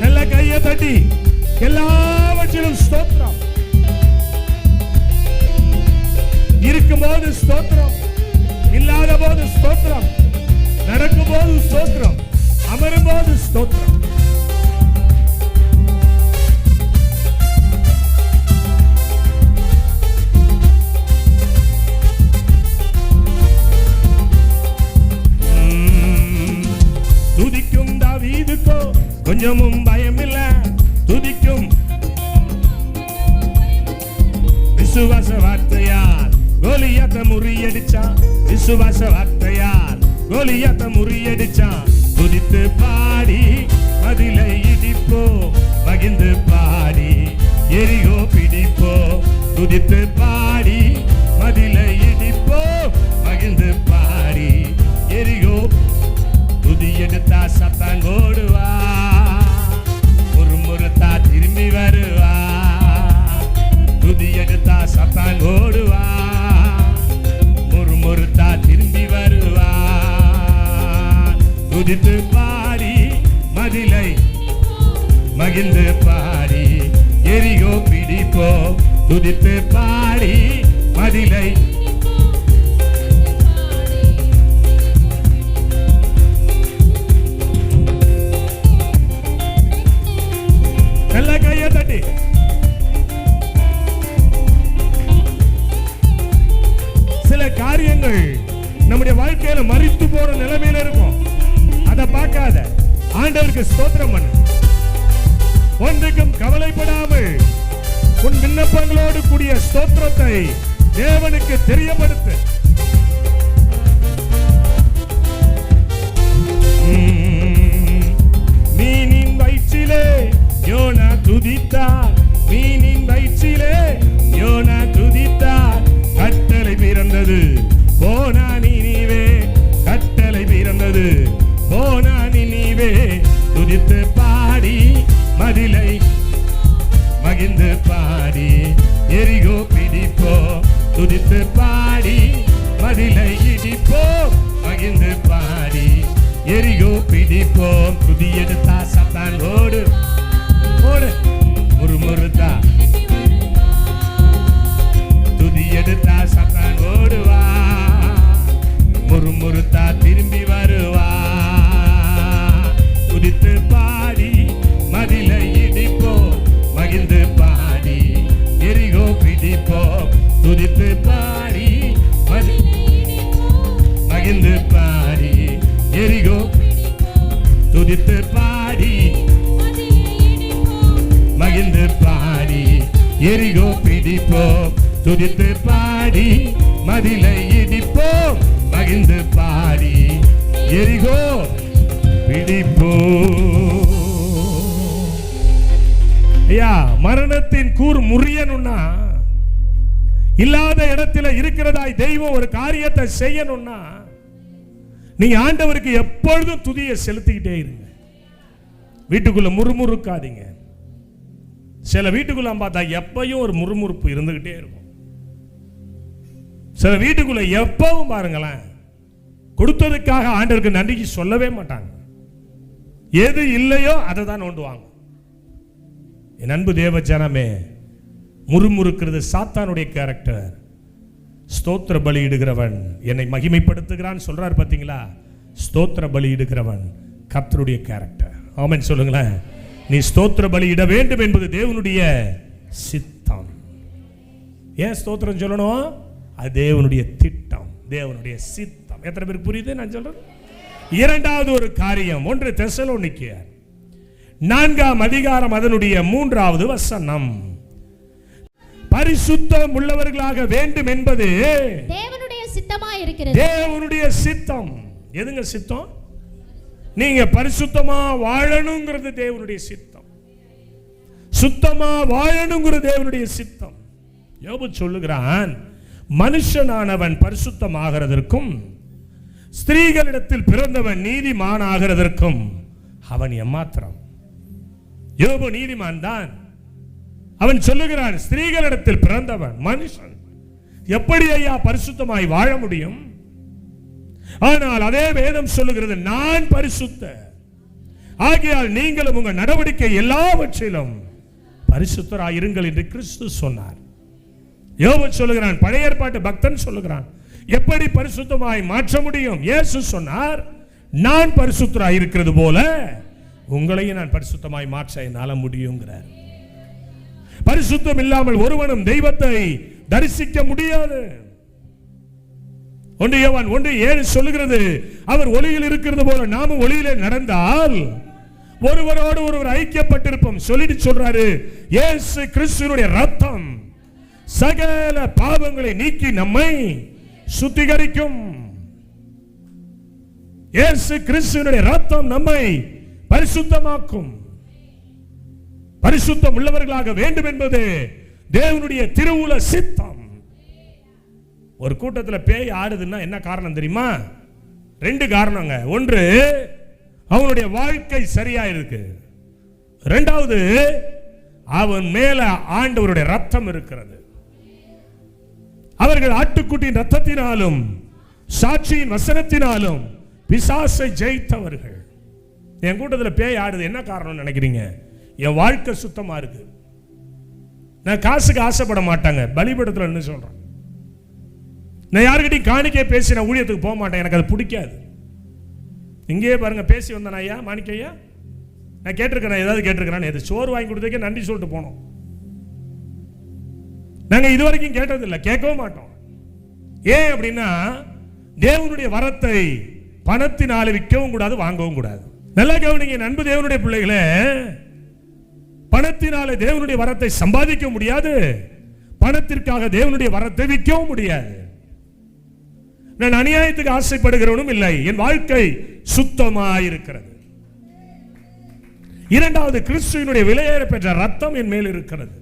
நல்ல கையை தட்டி எல்லாவற்றிலும் ஸ்தோத்திரம். இருக்கும் போது ஸ்தோத்திரம், இல்லாத போது ஸ்தோத்திரம், நடக்கும் போது ஸ்தோத்திரம், அமரும் போது ஸ்தோத்திரம். துதிக்கும் தாவீதுக்கோ கொஞ்சமும் பயமில்ல. துதிக்கும் விசுவாச வார்த்தையால் கோலியாத்தை முறியடிச்சான். விசுவாச வார்த்தையால் கோலியாத்தை முறியடிச்சான். துதித்து பாடி மதிலை இடிப்போ, மகிழ்ந்து பாடி எரிகோ பிடிப்போ. துதித்து பாடி மதிலை இடிப்போ, மகிழ்ந்து பாடி எரிகோ. துதி எடுத்தா சத்தான் ஓடுவா, முறுமுறுத்தா திரும்பி வருவா. துதி எடுத்தா சத்தான் ஓடுவா, முறுமுறுத்தா திரும்பி வருவா. துதித்து பாடி மதிலை மகிழ்ந்து பாடி எரிகோ பிடிப்போ. துதித்து பாடி மதிலை நல்ல கையை தட்டி. சில காரியங்கள் நம்முடைய வாழ்க்கையில மரித்து போற நிலைமையில இருக்கும். அதை பார்க்காத, ஆண்டவருக்கு ஸ்தோத்திரம் பண்ணு. ஒன்றுக்கும் கவலைப்படாமல் உன் விண்ணப்பங்களோடு கூடிய ஸ்தோத்திரத்தை தேவனுக்கு தெரியப்படுத்து. மீனின் வயிற்றிலே யோனா துதித்தார், மீனின் வயிற்றிலே யோனா துதித்தார். கட்டளை பிறந்தது போனா நினிவே, கட்டளை பிறந்தது போனா நினிவே. துதித்து பாடி மதிலை மகிழ்ந்து பாடி எரிகோ பிடிப்போ. துதித்து பாடி மதிலை இடிப்போ, மகிழ்ந்து பாடி எரிகோ பிடிப்போம். துதி எடுத்தா சத்தான் ஓடு ஓடு, முறுமுறுத்தா துதி எடுத்தா சத்தான் ஓடுவா, முறுமுறுத்தா திரும்பி வருவா. துதித்து பாடி மதிலை இடிப்போ, மகிழ்ந்து பாடி எரிகோ பிடிப்போ. துதித்து பாடி மகிழ்ந்து பாடி எரிகோ, துதித்து பாடி மகிழ்ந்து பாடி எரிகோ பிடிப்போம். துதித்து பாடி மதிலை இடிப்போம், மகிழ்ந்து பாடி எரிகோ பிடிப்போம். ஐயா, மரணத்தின் கூர் முறியணும்னா, இல்லாத இடத்துல இருக்கிறதாய் தெய்வம் ஒரு காரியத்தை செய்யணும்னா, நீங்க ஆண்டவருக்கு எப்பொழுதும் துதியை செலுத்திக்கிட்டே இருங்க. வீட்டுக்குள்ள முறுமுறுக்காதீங்க. சில வீட்டுக்குள்ள பார்த்தா எப்பயும் ஒரு முறுமுறுப்பு இருந்துகிட்டே இருக்கும். சில வீட்டுக்குள்ள எப்பவும் பாருங்களேன், கொடுத்ததுக்காக ஆண்டவருக்கு நன்றி சொல்லவே மாட்டாங்க. எது இல்லையோ அதை தான் நோண்டுவாங்க. என் அன்பு தேவ ஜனமே, முறுமுறுக்கிறது சாத்தானுடைய கேரக்டர். ஸ்தோத்திர பலி இடுகிறவன் என்னை மகிமைப்படுத்துகிறான் சொல்றார் பாத்தீங்களா? ஸ்தோத்திர பலி இடுகிறவன் கர்த்தருடைய கேரக்டர். ஆமென் சொல்லுங்களேன். நீ ஸ்தோத்திர பலி இட வேண்டும் என்பது தேவனுடைய சித்தம். ஏன் ஸ்தோத்திரம் சொல்லணும்? அது தேவனுடைய திட்டம், தேவனுடைய சித்தம். எத்தனை பேருக்கு புரியுது நான் சொல்றது? இரண்டாவது ஒரு காரியம், 1 தெசலோனிக்கேயர் 4ஆம் அதிகாரம் அதனுடைய 3வது வசனம். பரிசுத்தம் உள்ளவர்களாக வேண்டும் என்பது தேவனுடைய சித்தமாய் இருக்கிறது. தேவனுடைய சித்தம். எதுங்க சித்தம்? நீங்க பரிசுத்தமா வாழணுங்கிறது தேவனுடைய சித்தம். சுத்தமா வாழணுங்கிறது தேவனுடைய சித்தம். யோபு சொல்லுகிறான், மனுஷனானவன் பரிசுத்தமாகிறதற்கும் ஸ்திரீகளிடத்தில் பிறந்தவன் நீதிமான் ஆகிறதற்கும் அவன் எம்மாத்திரம். யோபு நீதிமான் தான். அவன் சொல்லுகிறான், ஸ்திரீகளிடத்தில் பிறந்தவன் மனுஷன் எப்படி ஐயா பரிசுத்தமாய் வாழ முடியும்? ஆனால் அதே வேதம் சொல்லுகிறது, நான் பரிசுத்த ஆகையால் நீங்களும் உங்கள் நடவடிக்கை எல்லாவற்றிலும் பரிசுத்தராய் இருங்கள் என்று கிறிஸ்து சொன்னார். யோபு சொல்லுகிறான், பழைய ஏற்பாட்டு பக்தன் சொல்லுகிறான், எப்படி பரிசுத்தமாய் மாற்ற முடியும்? இயேசு சொன்னார், நான் பரிசுத்தராய் இருக்கிறது போல உங்களையும் நான் பரிசுத்தமாய் மாற்ற என்னால முடியுங்கிறார். பரிசுத்தம் இல்லாமல் ஒருவனும் தெய்வத்தை தரிசிக்க முடியாது. 1 யோவான் 1:7 சொல்லுகிறது, அவர் ஒளியில் இருக்கிறது போல நாமும் ஒளியிலே நடந்தால் ஒருவரோடு ஒருவர் ஐக்கியப்பட்டிருப்போம் சொல்லிட்டு சொல்றாரு. இயேசு கிறிஸ்துவினுடைய ரத்தம் சகல பாவங்களை நீக்கி நம்மை சுத்திகரிக்கும். இயேசு கிறிஸ்துவினுடைய ரத்தம் நம்மை பரிசுத்தமாக்கும். பரிசுத்தம் உள்ளவர்களாக வேண்டும் என்பது தேவனுடைய திருவுல சித்தம். ஒரு கூட்டத்தில் பேய் ஆடுதுன்னா என்ன காரணம் தெரியுமா? 2 காரணங்க. ஒன்று, அவனுடைய வாழ்க்கை சரியா இருக்கு. 2வது, அவன் மேல ஆண்டவருடைய ரத்தம் இருக்கிறது. அவர்கள் ஆட்டுக்குட்டியின் ரத்தத்தினாலும் சாட்சியின் வசனத்தினாலும் பிசாசை ஜெயித்தவர்கள். என் கூட்டத்தில் பேய் ஆடுது என்ன காரணம் நினைக்கிறீங்க? என் வாழ்க்கை சுத்தமா இருக்கு. நான் காசுக்கு ஆசைப்பட மாட்டாங்க. பலிபீடத்தில் என்ன சொல்றேன், நான் யாருக்கிட்டையும் காணிக்கை பேசி நான் ஊழியத்துக்கு போக மாட்டேன், எனக்கு அது பிடிக்காது. இங்கேயே பாருங்க, பேசி வந்தேன் ஐயா மாணிக்க ஐயா, நான் கேட்டிருக்கிறேன், ஏதாவது கேட்டிருக்கிறேன், எது சோறு வாங்கி கொடுத்ததுக்கே நன்றி சொல்லிட்டு போனோம். நாங்கள் இதுவரைக்கும் கேட்டதில்லை, கேட்கவும் மாட்டோம். ஏன் அப்படின்னா தேவனுடைய வரத்தை பணத்தினால விற்கவும் கூடாது, வாங்கவும் கூடாது. நல்லா கவனிங்க அன்பு தேவனுடைய பிள்ளைகளே, பணத்தினால தேவனுடைய வரத்தை சம்பாதிக்க முடியாது, பணத்திற்காக தேவனுடைய வரத்தை விற்கவும் முடியாது. நான் அநியாயத்துக்கு ஆசைப்படுகிறவனும் இல்லை, என் வாழ்க்கை சுத்தமாயிருக்கிறது. இரண்டாவது, கிறிஸ்துவினுடைய விலையேற பெற்ற ரத்தம் என் மேல் இருக்கிறது.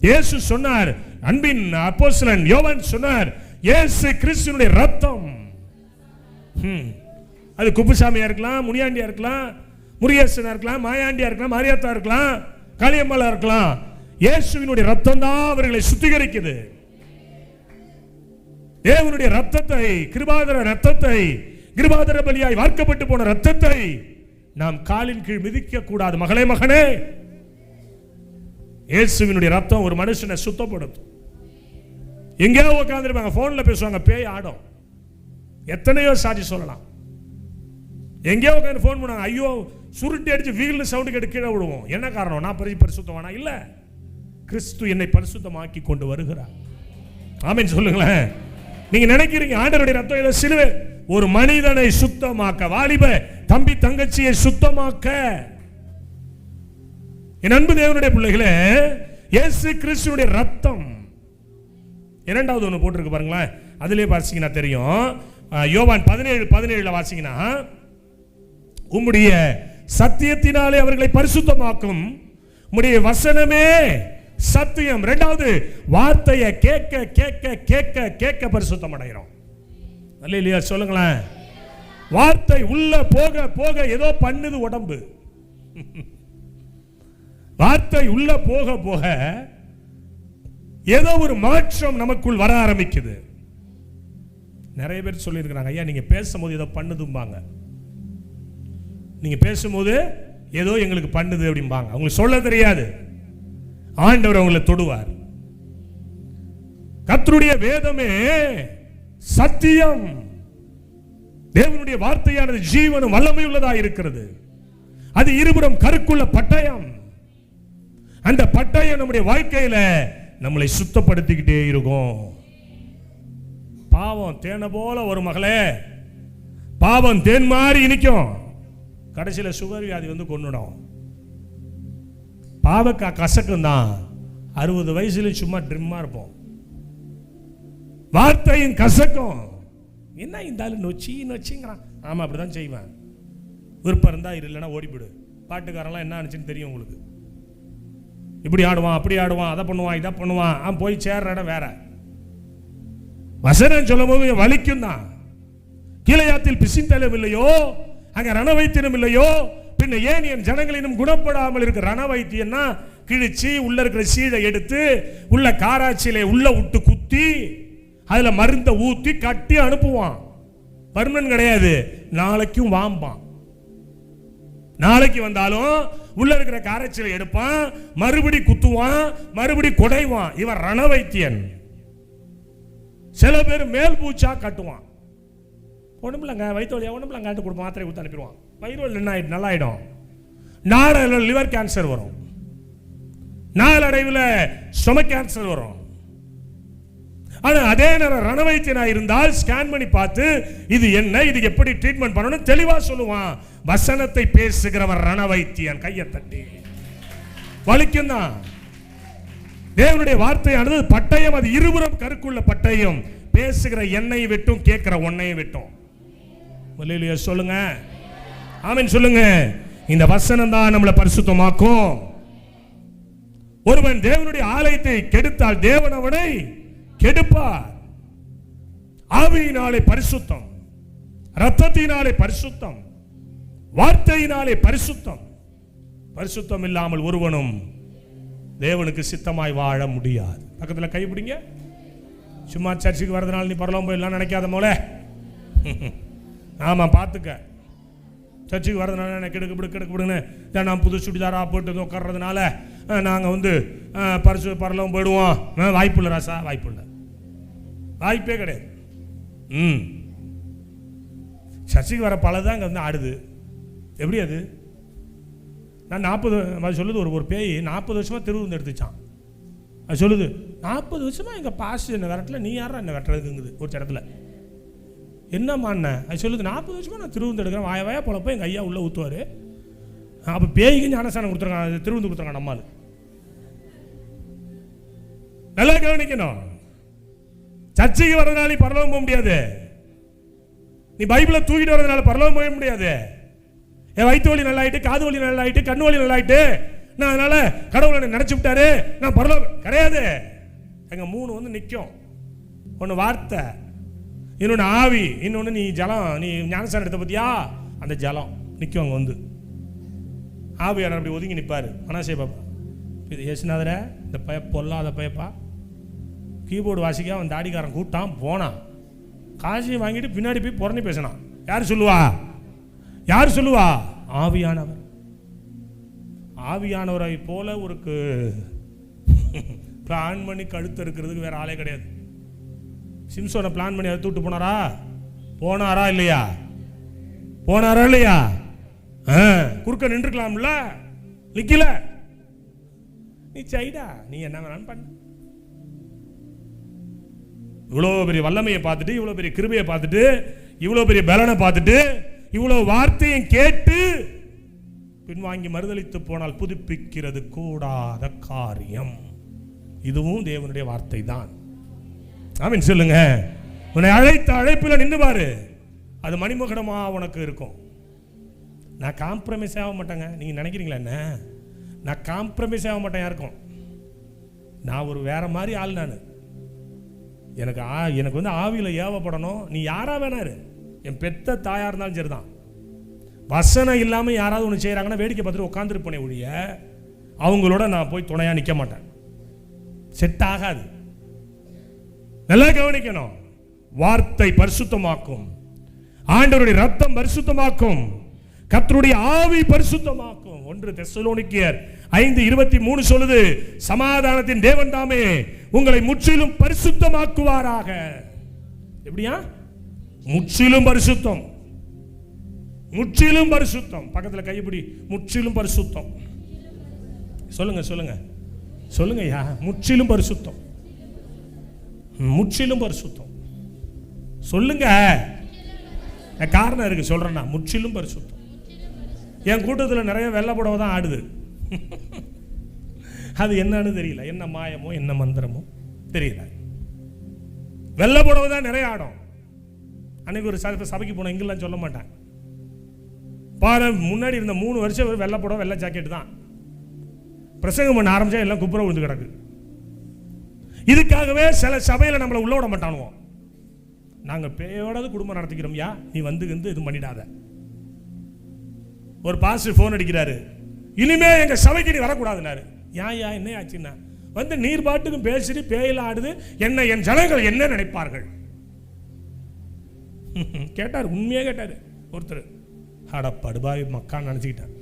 இயேசு சொன்னார், அன்பின் அப்போஸ்தலன் யோவான் சொன்னார், இயேசு கிறிஸ்துவினுடைய ரத்தம். அது குப்புசாமியா இருக்கலாம், முனியாண்டியா இருக்கலாம், முருகேசனா இருக்கலாம், மாயாண்டியா இருக்கலாம், மாரியாத்தா இருக்கலாம், காளியம்மாளா இருக்கலாம். இயேசுவினுடைய ரத்தம் தான் அவர்களை சுத்திகரிக்குது. தேவனுடைய ரத்தத்தை, கிருபாதர ரத்தத்தை, கிருபாதர பலியாய் வார்க்கப்பட்டு போன ரத்தத்தை நாம் காலின் கீழ் மிதிக்க கூடாது. மகளே மகனே, இயேசுவினுடைய ரத்தம் ஒரு மனுஷனை சுத்தப்படுத்தும். எங்கேயோ உட்கார்ந்துருப்பாங்க, போன்ல பேசுவாங்க, பேய் ஆடும். எத்தனையோ சாட்சி சொல்லலாம். எங்கேயோ உட்காந்து போன் பண்ணாங்க, ஐயோ சுருட்டி அடிச்சு வீல் சவுண்டு கேட்டு கீழே விடுவோம். என்ன காரணம்? நான் பரிசுத்தமானா இல்ல, கிறிஸ்து என்னை பரிசுத்தமாக்கி கொண்டு வருகிறார். ஆமென் சொல்லுங்களேன். நீங்க நினைக்கிறீங்க ஆண்டவருடைய ரத்தம் ஏதோ சிலுவை, ஒரு மனிதனை சுத்தமாக்க, வாலிப தம்பி தங்கச்சியை சுத்தமாக்க. என் அன்பு தேவனுடைய பிள்ளைகளே, இயேசு கிறிஸ்துவினுடைய ரத்தம். இரண்டாவது ஒன்று போட்டிருக்கு பாருங்களேன், அதிலே வாசிங்கன்னா தெரியும். யோவான் 17:17 வாசிங்கன்னா, உம்முடைய சத்தியத்தினாலே அவர்களை பரிசுத்தமாக்கும், உம்முடைய வசனமே சத்தியம். இரண்டாவது, வார்த்தையை கேட்க கேட்க கேட்க கேட்க பரிசுத்தம் அடைகிறோம். அல்லேலூயா சொல்லுங்களேன். வார்த்தை உள்ள போக போக ஏதோ பண்ணுது உடம்பு. வார்த்தை உள்ள போக போக ஏதோ ஒரு மாற்றம் நமக்குள் வர ஆரம்பிக்குது. நிறைய பேர் சொல்லியிருக்கிறாங்க, ஐயா நீங்க பேசும்போது ஏதோ பண்ணுதும்பாங்க, நீங்க பேசும்போது ஏதோ எங்களுக்கு பண்ணுது அப்படிம்பாங்க. அவங்களுக்கு சொல்ல தெரியாது, ஆண்டவர் அவங்களை தொடுவார். கர்த்தருடைய வேதமே சத்தியம். தேவனுடைய வார்த்தையானது ஜீவனும் வல்லமை உள்ளதாக இருக்கிறது. அது இருபுறம் கருக்குள்ள பட்டயம். அந்த பட்டயம் நம்முடைய வாழ்க்கையில நம்மளை சுத்தப்படுத்திக்கிட்டே இருக்கும். பாவம் தேனை போல ஒரு மகளே, பாவம் தேன் மாதிரி இனிக்கும், கடைசியில சுகர் வியாதி வந்து கொன்னுடும். பாவக்கா கசக்கும் தான், 60 வயசுல சும்மா ட்ரிம்மா இருப்போம். வார்த்தையும் கசக்கும். என்ன இந்த ஆளு நொச்சிங்கிறான். ஆமா அப்படிதான் செய்வேன். விருப்பம் இருந்தா இல்லைன்னா ஓடிவிடு. பாட்டுக்காரெல்லாம் என்ன ஆச்சுன்னு தெரியும் உங்களுக்கு. இப்படி ஆடுவான், அப்படி ஆடுவான், அதை பண்ணுவான், இதை பண்ணுவான். போய் சேர்ற இடம் வேற. வசனம் சொல்லும் போது வலிக்கும் தான். கீழையாத்தில் பிசித்தலும் இல்லையோ, அங்க ரணவைத்தியம் இல்லையோ, பின்ன ஏன் என் ஜனங்களினும் குணப்படாமல் இருக்க? ரணவைத்தியம்னா கிழிச்சு உள்ள இருக்கிற சீழை எடுத்து உள்ள காராச்சியில உள்ள விட்டு குத்தி அதுல மருந்த ஊத்தி கட்டி அனுப்புவான். பர்மனன்ட் கிடையாது, நாளைக்கும் வாம்பான். நாளைக்கு வந்தாலும் உள்ள இருக்கிற காராச்சியில எடுப்பான், மறுபடி குத்துவான், மறுபடி குடைவான். இவன் ரணவைத்தியன். சில பேர் மேல் பூச்சா கட்டுவான். ஒண்ணுமில்லங்க வயிற்று வழியா ஒண்ணுமில்ல காட்டு கொடுப்போம், மாத்திரை கொடுத்து அனுப்பிடுவான். வயிறு வலி நல்லா ஆயிடும். நாளடைவில் லிவர் கேன்சர் வரும், நாளடைவில் ஸ்டொமக் கேன்சர் வரும். ஆனா அதே நேரம் ரணவைத்தியனா இருந்தால் ஸ்கேன் பண்ணி பார்த்து இது என்ன, இது எப்படி ட்ரீட்மெண்ட் பண்ணணும் தெளிவா சொல்லுவான். வசனத்தை பேசுகிறவர் ரணவைத்தியன். கையை தட்டி வலிக்கும் தான். தேவனுடைய வார்த்தையானது பட்டயம், அது இருபுறம் கருக்குள்ள பட்டயம். பேசுகிற எண்ணெயை விட்டும் கேட்கிற ஒன்னையை விட்டும். அல்லேலூயா சொல்லுங்க, ஆமென் சொல்லுங்க. இந்த வசனம் தான் நம்மளை பரிசுத்தமாக்கும். ஒருவன் தேவனுடைய ஆலயத்தை கெடுத்தால் தேவன் அவனை கெடுப்பார். ஆவியினாலே பரிசுத்தம், இரத்தத்தினாலே பரிசுத்தம், வார்த்தையினாலே பரிசுத்தம். பரிசுத்தம் இல்லாமல் ஒருவனும் தேவனுக்கு சித்தமாய் வாழ முடியாது. பக்கத்தில் கைப்பிடிங்க. சும்மா சர்ச்சுக்கு வரதுனால நீ பரலோகம் போயிடலாம் நினைக்காத போல. ஆமா பார்த்துக்க. சர்ச்சுக்கு வரதுனால கெடுக்கப்படுன்னு நான் புது சுடிதாரா போட்டு உட்கார்றதுனால நாங்கள் பரலோகம் போயிடுவோம். வாய்ப்பு இல்லை ராசா, வாய்ப்பு இல்லை, வாய்ப்பே கிடையாது. சர்ச்சுக்கு வர பலதான் அங்கே ஆடுது. எப்படி அது? நான் 40 சொல்லுது ஒரு பேய் 40 வருஷமா திருவிழந்து எடுத்துச்சான். அது சொல்லுது 40 வருஷமா எங்க பாஸ்டர் என்ன விரட்டல, நீ யாரா என்ன வெட்டுறதுங்குது ஒரு இடத்துல. என்னம்மா அது சொல்லுது, 40 வருஷமா நான் திருவிந்து எடுக்கிறேன், வாய வாயா பொழப்ப எங்கள் ஐயா உள்ளே ஊற்றுவார். அப்போ பேய்க்கு ஞானஸ்தானம் கொடுத்துருக்காங்க, திருவிந்து கொடுத்துருக்காங்க நம்மால். நல்லா கவனிக்கணும். சர்ச்சைக்கு வர்றதுனால நீ பரலோகம் போக முடியாது. நீ பைபிளை தூக்கிட்டு வர்றதுனால பரலோகம் போக முடியாது. என் வயிற்று வலி நல்லாயிட்டு, காது வலி நல்லாயிட்டு, கண்ணு வலி நல்லாயிட்டு, நான் அதனால கடவுளை நினைச்சு விட்டாரு, நான் பரலோகம் கிடையாது. எங்க 3 வந்து நிற்கும். ஒன்று வார்த்தை, இன்னொன்று ஆவி, இன்னொன்று நீ ஜலம். நீ ஞானஸ்தானம் எடுத்த பத்தியா, அந்த ஜலம் நிற்கும் அங்கே வந்து. ஆவியார் அப்படி ஒதுங்கி நிற்பாரு. மனாசே பாப்பா, இது ஏசுநாதர இந்த பொல்லாத பயப்பா, கீபோர்டு வாசிக்க அவன் தாடிக்காரன் கூட்டான் போனான், காசையும் வாங்கிட்டு பின்னாடி போய் புறணி பேசினான். யார் சொல்லுவா? யார் சொல்லுவா? ஆவியானவர். ஆவியானவரை போல ஒரு பிளான் பண்ணி கழுத்து இருக்கிறதுக்கு வேற ஆளே கிடையாது. சிம்சோனை பிளான் பண்ணி அதை தூட்டு போனாரா? போனாரா இல்லையா? போனாரா இல்லையா? குறுக்க நின்றுக்கலாம்ல, நிக்கல. நீ செய்டா, நீ என்ன வேணாலும் பண்ண. இவ்வளோ பெரிய வல்லமையை பார்த்துட்டு, இவ்வளோ பெரிய கிருபையை பார்த்துட்டு, இவ்வளோ பெரிய பலனை பார்த்துட்டு, இவ்வளோ வார்த்தையும் கேட்டு பின்வாங்கி மறுதலித்து போனால் புதுப்பிக்கிறது கூடாத காரியம். இதுவும் தேவனுடைய வார்த்தை தான். ஆமென் சொல்லுங்க. உன்னை அழைத்த அழைப்பில் நின்று பாரு, அது மணிமகுடமா உனக்கு இருக்கும். நான் காம்ப்ரமைஸ் ஆக மாட்டேங்க. நீங்க நினைக்கிறீங்களா என்ன? நான் காம்ப்ரமைஸ் ஆக மாட்டேன் யாருக்கும். நான் ஒரு வேற மாதிரி ஆள். நான் எனக்கு வந்து ஆவியில் ஏவப்படணும். நீ யாரா வேணாரு, என் பெத்த தாயா இருந்தாலும் சரிதான். வசனம் இல்லாமல் யாராவது ஒன்று செய்கிறாங்கன்னா வேடிக்கை பார்த்துட்டு உட்காந்துருப்பேனே ஒழிய அவங்களோட நான் போய் துணையாக நிற்க மாட்டேன். செட் ஆகாது. நல்லா கவனிக்கணும். வார்த்தை பரிசுத்தமாக்கும், ஆண்டவருடைய ரத்தம் பரிசுத்தமாக்கும், கர்த்தருடைய ஆவி பரிசுத்தமாக்கும். 1 தெசலோனிக்கேயர் 5:23 சொல்லுது, சமாதானத்தின் தேவன் தாமே உங்களை முற்றிலும் பரிசுத்தமாக்குவாராக. எப்படியா? முற்றிலும் பரிசுத்தம். முற்றிலும் பரிசுத்தம். பக்கத்தில் கைப்பிடி. முற்றிலும் பரிசுத்தம். சொல்லுங்க சொல்லுங்க சொல்லுங்க ஐயா. முற்றிலும் பரிசுத்தம். முற்றிலும் பரிசுத்தம் சொல்லுங்க. காரணம் இருக்கு சொல்றேன்னா. முற்றிலும் பரிசுத்தம். என் கூட்டத்தில் நிறைய வெள்ளை புடவை தான் ஆடுது. அது என்னன்னு தெரியல. என்ன மாயமோ என்ன மந்திரமோ தெரியல. வெள்ளை புடவை தான் நிறைய ஆடும். அன்னைக்கு ஒரு சபைக்கு போன, இங்கெல்லாம் சொல்ல மாட்டேன் பாரு, முன்னாடி இருந்த 3 வருஷம் வெள்ளை புடவை வெள்ளை ஜாக்கெட் தான். பிரசங்கம் பண்ண ஆரம்பிச்சா எல்லாம் குப்புற விழுந்து கிடக்கு. இதுக்காகவே சில சபையில் நம்மளை உள்ள விட மாட்டானுவோம். நாங்கள் பேயோடாவது குடும்பம் நடத்திக்கிறோம், யா நீ வந்து இது பண்ணிடாத. ஒரு பாஸ்டர் ஃபோன் அடிக்கிறாரு, இனிமே எங்க சபைக்கு நீ வரக்கூடாதுனாரு. யா என்ன ஆச்சுன்னா, வந்து நீர் பாட்டுக்கும் பேசிட்டு பேயில ஆடுது, என்ன என் ஜனங்கள் என்ன நினைப்பார்கள் கேட்டார். உண்மையே கேட்டாரு ஒருத்தர். அடப்படுபாவி மக்கான்னு நினைச்சுக்கிட்டார்.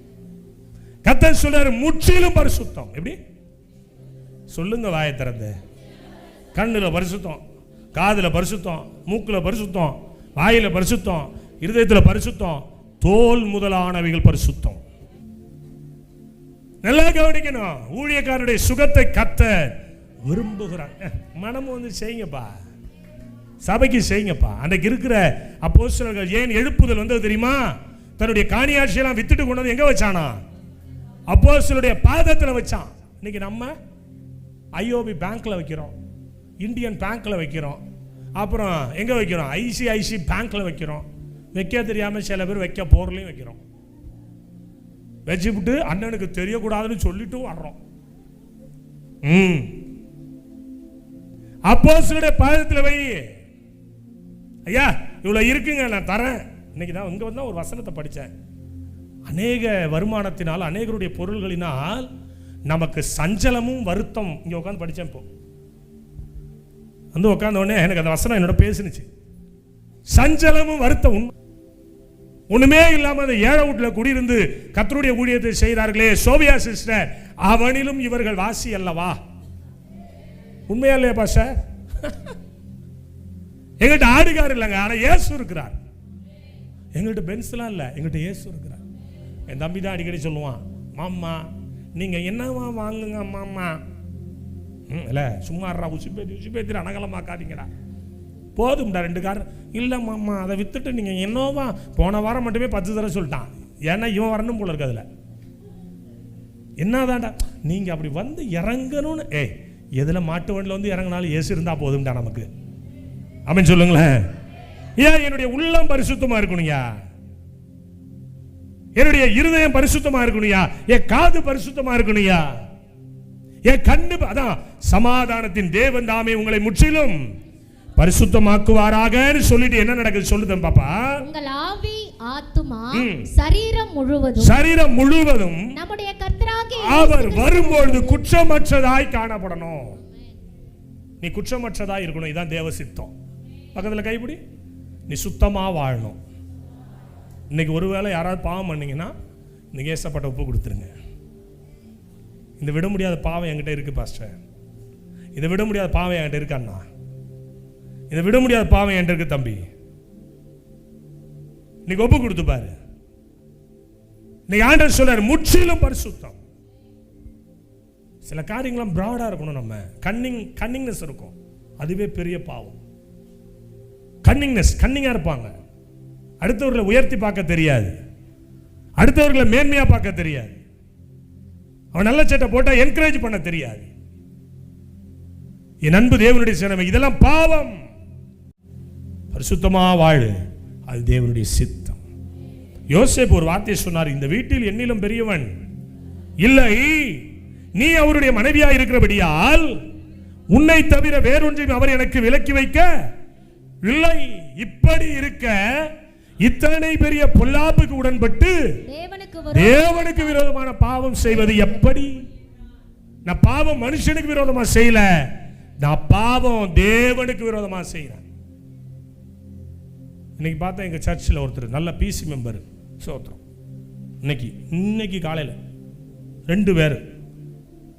கர்த்தர் சொல்றாரு முற்றிலும் பரிசுத்தம். எப்படி சொல்லுங்க வாயை திறந்து. கண்ணுல பரிசுத்தம், காதுல பரிசுத்தம், மூக்குல பரிசுத்தம், வாயில பரிசுத்தம், இருதயத்துல பரிசுத்தம், தோல் முதலானவைகள் பரிசுத்தம். நல்லா கவனிக்கணும். ஊழியக்காரனுடைய சுகத்தை கர்த்தர் விரும்புகிறார். மனம் வந்து செய்யுங்கப்பா, சபைக்கு செய்யுங்கப்பா. அன்றைக்கு இருக்கிற அப்போஸ்தலர்கள் ஏன் எழுப்புதல் வந்தது தெரியுமா? தன்னுடைய காணியாட்சியெல்லாம் வித்துட்டு கொண்டு வந்து எங்க வச்சானா? அப்போஸ்தலருடைய பாதத்தில் வச்சான். இன்னைக்கு நம்ம ஐஓபி பேங்க்ல வைக்கிறோம், இந்தியன் பேங்க்ல வைக்கிறோம், அப்புறம் எங்க வைக்கிறோம்? ஐசிஐசி பேங்க்ல வைக்கிறோம். வைக்க தெரியாம சில பேர் வைக்க போர்லையும் வைக்கிறோம். வச்சுவிட்டு அண்ணனுக்கு தெரியக்கூடாதுன்னு சொல்லிட்டு வர்றோம். அப்போஸ்தலருடைய பாதத்தில் வை. ஐயா இவ்வளவு இருக்குங்க, நான் தரேன். இன்னைக்கு தான் இங்க வந்தா ஒரு வசனத்தை படித்தேன். அநேக வருமானத்தினால், அநேகருடைய பொருள்களினால் நமக்கு சஞ்சலமும் வருத்தம். இங்க உட்காந்து படித்தேன். இப்போ வந்து உட்கார்ந்த உடனே எனக்கு அந்த வசனம் என்னோட பேசுனுச்சு. சஞ்சலமும் வருத்தம். ஒண்ணுமே இல்லாம அந்த ஏழை வீட்டில் குடியிருந்து கர்த்தருடைய ஊழியத்தை செய்கிறார்களே சோபியா சிஸ்டர், அவனிலும் இவர்கள் வாசி அல்லவா? உண்மையா இல்லையா பாஸ்டர்? எங்கள்கிட்ட ஆடுகார் இல்லைங்க, ஆனா இயேசு இருக்கிறார். எங்கள்கிட்ட பென்ஸ்லாம் இல்லை, எங்கள்கிட்ட இயேசு இருக்கிறார். என் தம்பி தான் அடிக்கடி சொல்லுவான், மாமா நீங்க என்னவா வாங்குங்க மாமா. இல்ல சும்மா உசுப்பேத்தி அனகலமாக்காதீங்கடா. போதும்டா 2 கார். இல்லை மாமா அதை வித்துட்டு நீங்கள் என்னோவா போன வாரம் மட்டுமே 10 தடவை சொல்லிட்டான். ஏன்னா இவன் வரணும் போல இருக்கு. அதில் என்னதான்டா நீங்கள் அப்படி வந்து இறங்கணும்னு எதில் மாட்டு வண்டியில் வந்து இறங்கினாலும் ஏசு இருந்தால் போதும்டா நமக்கு அப்படின்னு சொல்லுங்களேன். ஏன் என்னுடைய உள்ளம் பரிசுத்தமாக இருக்கணும்யா, என்னுடைய இருதயம் பரிசுத்தமா இருக்கணும்யா, என் காது பரிசுத்தமா இருக்கணும்யா, என் கண்ணு. அதான் சமாதானத்தின் தேவன் தாமே உங்களை முற்றிலும் பரிசுத்தமாக்குவாராக சொல்லிட்டு என்ன நடக்குது சொல்லுது பாப்பா. உங்கள் ஆவி ஆத்துமா சரீரம் முழுவதும் நம்முடைய கர்த்தராகிய அவர் வரும்பொழுது குற்றமற்றதாய் காணப்படணும். நீ குற்றமற்றதாய் இருக்கணும். இதான் தேவ சித்தம். பக்கத்துல கைப்பிடி. நீ சுத்தமா வாழணும். இன்னைக்கு ஒருவேளை யாராவது பாவம் பண்ணீங்கன்னா இன்னைக்கு ஏசப்பட்ட ஒப்பு கொடுத்துருங்க. இந்த விட முடியாத பாவம் என்கிட்ட இருக்கு பாஸ்டர், இதை விட முடியாத பாவம் என்கிட்ட இருக்கு அண்ணா, இதை விட முடியாத பாவம் என்கிட்ட இருக்கு தம்பி, இன்னைக்கு ஒப்பு கொடுத்து பாரு. இன்னைக்கு ஆண்டவர் சொல்றாரு முற்றிலும் பரிசுத்தம். சில காரியங்களும் பிராடா இருக்கணும். நம்ம கன்னிங்னஸ் இருக்கும், அதுவே பெரிய பாவம். கன்னிங்கா இருப்பாங்க. அடுத்தவர்களை உயர்த்தி பார்க்க தெரியாது, அடுத்தவர்களை மேன்மையா பார்க்க தெரியாது, அவன் நல்ல சட்டை போட்டா என்கரேஜ் பண்ண தெரியாது. என் அன்பு தேவனுடைய சேனமே, இதெல்லாம் பாவம். பரிசுத்தமா வாழு, அது தேவனுடைய சித்தம். யோசேப்பு ஒரு வார்த்தையை சொன்னார், இந்த வீட்டில் என்னிலும் பெரியவன் இல்லை, நீ அவருடைய மனைவியா இருக்கிறபடியால் உன்னை தவிர வேறொன்றையும் அவர் எனக்கு விலக்கி வைக்க இல்லை. இப்படி இருக்க இத்தனை பெரிய பொல்லாப்புக்கு உடன்பட்டு தேவனுக்கு விரோதமான பாவம் செய்வது எப்படி? நான் பாவம் மனுஷனுக்கு விரோதமா செய்யல, நான் பாவம் தேவனுக்கு விரோதமா செய்யறேன். இன்னைக்கு பார்த்தா எங்க சர்ச்சில் ஒருத்தர் நல்ல பிசி மெம்பர் சோத்திரம், இன்னைக்கு காலையில் 2 பேர்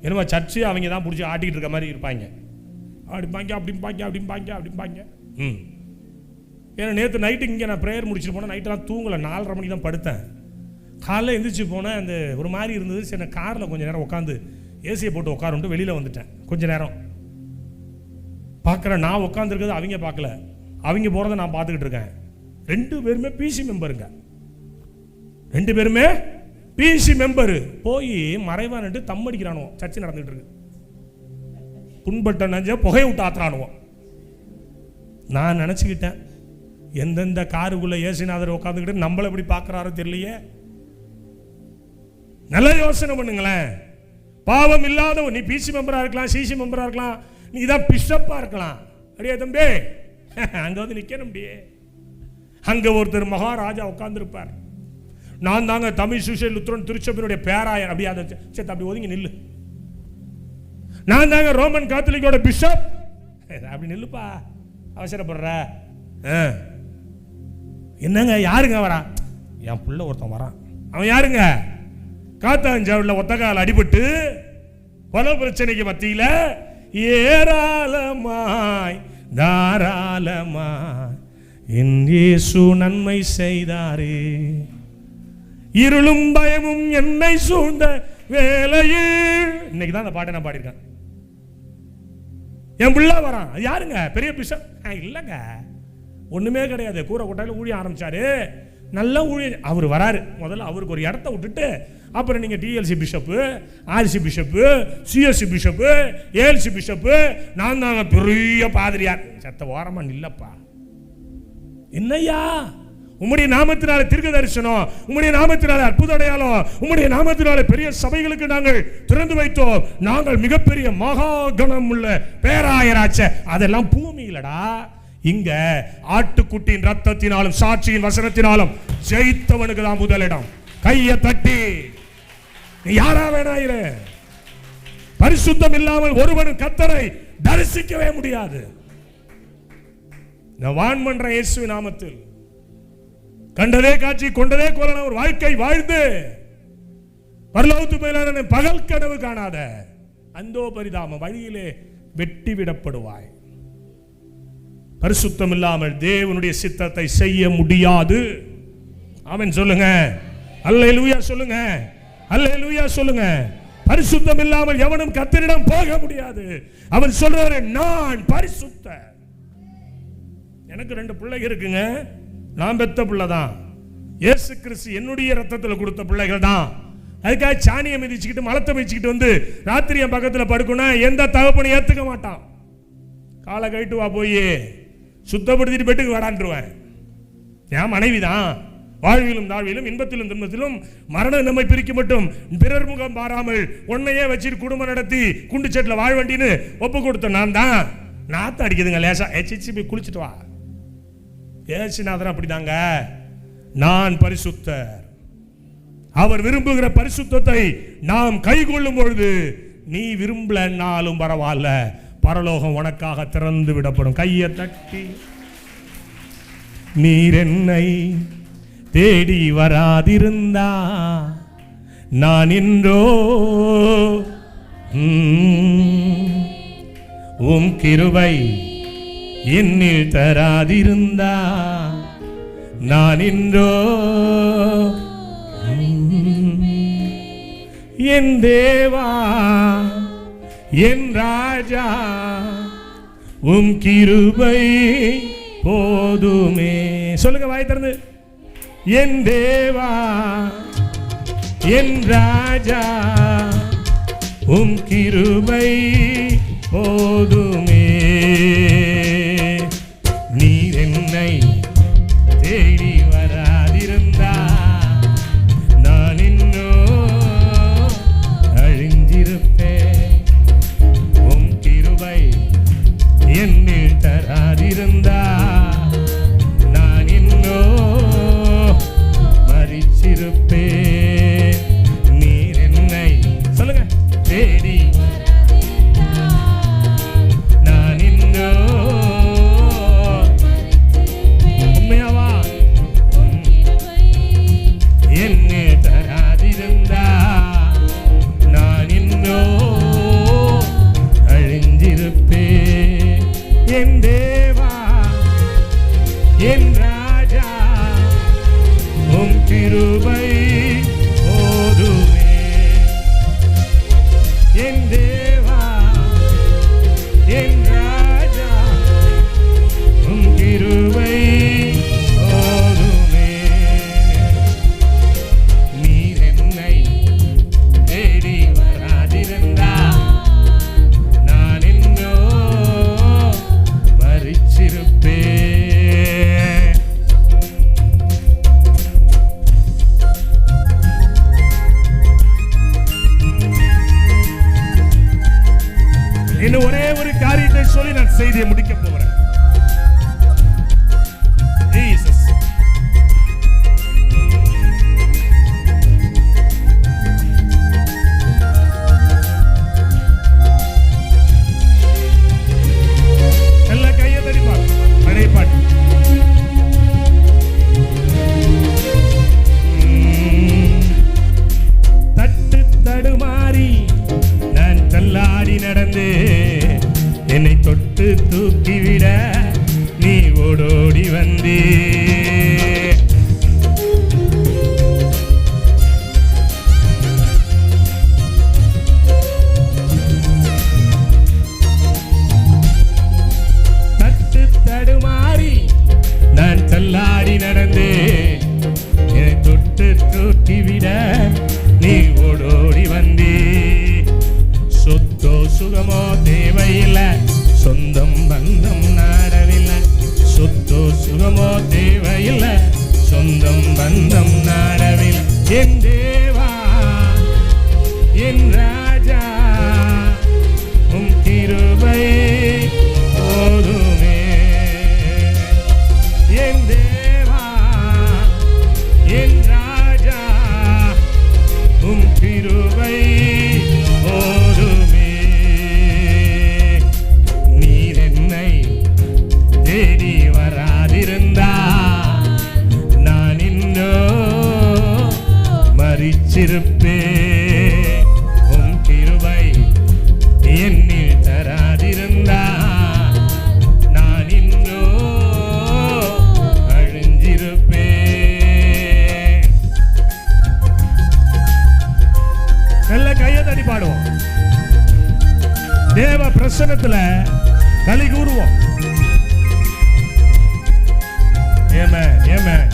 என்னமா சர்ச்சு அவங்க தான் பிடிச்சி ஆட்டிக்கிட்டு இருக்க மாதிரி இருப்பாங்க. அப்படிம்பாங்க. ஏன்னா நேற்று நைட்டு இங்கே நான் ப்ரேயர் முடிச்சுட்டு போனேன். நைட்டெல்லாம் தூங்கலை, 4:30 மணிக்கு தான் படுத்தேன். காலையில் எந்திரிச்சு போனேன், அந்த ஒரு மாதிரி இருந்தது. சரி நான் காரில் கொஞ்சம் நேரம் உட்காந்து ஏசியை போட்டு உட்காருன்ட்டு வெளியில் வந்துட்டேன். கொஞ்சம் நேரம் பார்க்குறேன், நான் உட்காந்துருக்கிறது அவங்க பார்க்கல, அவங்க போகிறத நான் பார்த்துக்கிட்டு இருக்கேன். 2 பேருமே பிசி மெம்பருங்க, 2 பேருமே பிசி மெம்பரு. போய் மறைவான்ட்டு தம் அடிக்கிறானுவோம். சர்ச்சை நடந்துகிட்டு இருக்கு, புண்பட்ட நஞ்ச புகையை விட்டு ஆத்துறானுவோம். நான் நினச்சிக்கிட்டேன், எந்தெந்த காருக்குள்ள ஏசுநாதர் உட்காந்துக்கிட்டு நம்மளை எப்படி பார்க்குறாரோ தெரியலையே. நல்ல யோசனை பண்ணுங்களேன். பாவம் இல்லாத நீ பிசி மெம்பரா இருக்கலாம், சிசி மெம்பரா இருக்கலாம், நீ தான் பிஷப்பா இருக்கலாம். அடியே தம்பி, அங்க வந்து நிக்கணும். அப்படியே அங்க ஒருத்தர் மகாராஜா உட்கார்ந்துருப்பார். நான் தாங்க தமிழ் சுசேல் லுத்ரன் திருச்சபையினுடைய பேராயர். அப்படியே அதை சேர்த்து அப்படி ஒதுங்கி நில்லு. நான் தாங்க ரோமன் காத்தலிக்கோட பிஷப். அப்படி நில்லுப்பா, அவசரப்படுற. என்னங்க யாருங்க வரா? என் புள்ள ஒருத்தன் வரான். அவன் யாருங்க? காத்தாஞ்சாவில் ஒத்தக்கால் அடிபட்டு பல பிரச்சனைக்கு மத்தியில் ஏராளமாய் தாராளமாய் என் இயேசு நன்மை செய்தாரே, இருளும் பயமும் என்னை சூழ்ந்த வேளையில். இன்னைக்கு தான் அந்த பாட்டை நான் பாடியிருக்கேன். என் பிள்ளை வரான். அது யாருங்க? பெரிய பிஷப் இல்லைங்க, ஒண்ணுமே கிடையாது. கூரை கொட்டாயில் ஊழிய ஆரம்பிச்சாரு, நல்ல ஊழிய. அவர் வராரு, முதல்ல அவருக்கு ஒரு இடத்த விட்டுட்டு அப்புறம் நீங்க TLC bishop, RC bishop, CSC bishop, ALC bishop, நான் தாங்க பெரிய பாதிரியார். சத்த ஓரமா இல்லப்பா. என்னையா உம்முடைய நாமத்தினால தீர்க்க தரிசனம், உம்முடைய நாமத்தினால அற்புத அடையாளம், உம்முடைய நாமத்தினால பெரிய சபைகளுக்கு நாங்கள் திறந்து வைத்தோம். நாங்கள் மிகப்பெரிய மகா கணம் உள்ள பேராயராச்ச. அதெல்லாம் பூமியிலடா. இங்க ஆட்டுக்குட்டியின் ரத்தத்தினாலும் சாட்சியின் வசனத்தினாலும் ஜெயித்தவனுக்கு தான் முதலிடம். கையை தட்டி யாரா வேணாயிரு. பரிசுத்தம் இல்லாமல் ஒருவனும் கர்த்தரை தரிசிக்கவே முடியாது. நான் வான் பண்ற இயேசுவின் நாமத்தில் கண்டதே காட்சி கொண்டதே கோலன ஒரு வாழ்க்கை வாழ்ந்து பரலோகத்து மேலான பகல் கனவு காணாத அந்தோ பரிதாம வழியிலே வெட்டி விடப்படுவாய். பரிசுத்தம் இல்லாமல் தேவனுடைய சித்தத்தை செய்ய முடியாது. ஆமென் சொல்லுங்க, அல்லேலூயா சொல்லுங்க, அல்லேலூயா சொல்லுங்க. பரிசுத்தம் இல்லாமல் எவனும் கர்த்தரிடம் போக முடியாது. அவன் சொல்றாரு, நான் பரிசுத்த. எனக்கு 2 பிள்ளைங்க இருக்குங்க. நான் பெத்த பிள்ளை தான். இயேசு கிறிஸ்து என்னுடைய ரத்தத்தில் கொடுத்த பிள்ளைகள் தான். அதுக்காக சாணியை மிதிச்சுக்கிட்டு மலத்தை மிதிச்சுக்கிட்டு வந்து ராத்திரி என் பக்கத்தில் படுக்கணும் எந்த தகப்பனையும் ஏற்றுக்க மாட்டான். காலை கழிட்டு வா போய் சுத்தப்படுத்திட்டு பெட்டுக்கு வாடான்றுவேன். என் மனைவி தான். வாழ்விலும் தாழ்விலும் இன்பத்திலும் துன்பத்திலும் மரணம் நம்மை பிரிக்க மட்டும் பிறர் முகம் பாராமல் உன்னையே வச்சுட்டு குடும்பம் நடத்தி குண்டு செட்டில் வாழ்வண்டின்னு ஒப்பு கொடுத்த நான் தான். நாத்த அடிக்குதுங்க லேசா. எச்சிச்சு போய் குளிச்சுட்டு வா. ஏசுநாதன் அப்படிதாங்க. நான் பரிசுத்தர். அவர் விரும்புகிற பரிசுத்தத்தை நாம் கை கொள்ளும் பொழுது நீ விரும்பலனாலும் பரவாயில்ல, பரலோகம் உனக்காக திறந்து விடப்படும். கையை தட்டி நீர் என்னை தேடி வராதிருந்தா நான் இன்றோ உம் கிருபை என்னில் தராதிருந்தா நான் இன்றோ என் தேவா என் ராஜா உம் கிருபை போதுமே. சொல்லுங்க வாய் திறந்து. என் தேவா என் ராஜா உம் கிருபை போதுமே. நீர் என்னை தேடி வராதிருந்தா நான் இன்னும் அழிஞ்சிருப்பேன். உம் கிருபை என்னில் தராதிருந்தா நான் இன்னும் மரிச்சிருப்பேன். நீர் என்னை சொல்லுங்க தேடி நான் இன்னும் உண்மையாவா என்னில் தராதிருந்தா நான் இன்னும் அழிஞ்சிருப்பேன். என் தேவா என் ராஜா உம் கிருபை போதுமே. என் தேவா என் ராஜா உம் கிருபை போதுமே. நீர் என்னை தேடி வராதிருந்தா நான் இன்னும் மரிச்சிருப்பேன். இன்னும் ஒரே ஒரு காரியத்தை சொல்லி நான் செய்தியை முடிக்க போகிறேன். ஜீசஸ் எல்லா கையை தடிப்பார் பழைய பாட்டு. தட்டு தடுமாறி நான் தள்ளாடி நடந்து என்னை தொட்டு தூக்கிவிட நீ ஓடோடி வந்தே. தட்டு தடுமாறி நான் தள்ளாடி நடந்து என்னை தொட்டு தூக்கிவிட நீ ஓடோடி வந்தே. சொத்தோ சுகமோ தேவையில்லை, சொந்தம் பந்தம் நாடவில்லை. சொத்தோ சுகமோ தேவையில்லை, சொந்தம் பந்தம் நாடவில்லை. என் தேவா என் ராஜா உம் கிருபை போதுமே. என் தேவா என் ராஜா உம் கிருபை போதுமே. நீர் என்னை தேடி வராதிருந்தா நான் இன்னும் மரிச்சிருப்பேன். உம் கிருபை என்னில் தராதிருந்தா நான் இன்னும் அழிஞ்சிருப்பேன். நல்ல கையை தடி பாடுவோம். தேவ பிரசன்னத்துல களி கூறுவோம். ஆமென் ஆமென்.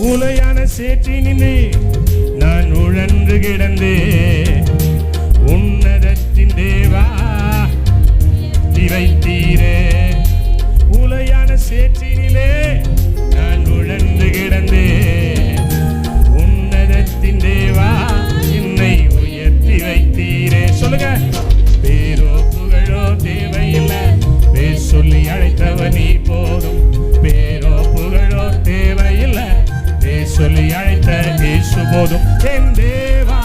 உலையான சேற்றினிலே நான் உழன்று கிடந்தே, உன்னதத்தின் தேவா வைத்தீரே. உலையான சேற்றினிலே நான் உழன்று கிடந்தே, உன்னதத்தின் தேவா என்னை உயர்த்தி வைத்தீரே. சொல்லுங்க. பேரோ புகழோ தேவையில்லை, பேர் சொல்லி அழைத்தவ நீ போதும். பேரோ புகழோ தேவையில்லை, சொல்லி அழைத்த இயேசு போதும். என் தேவா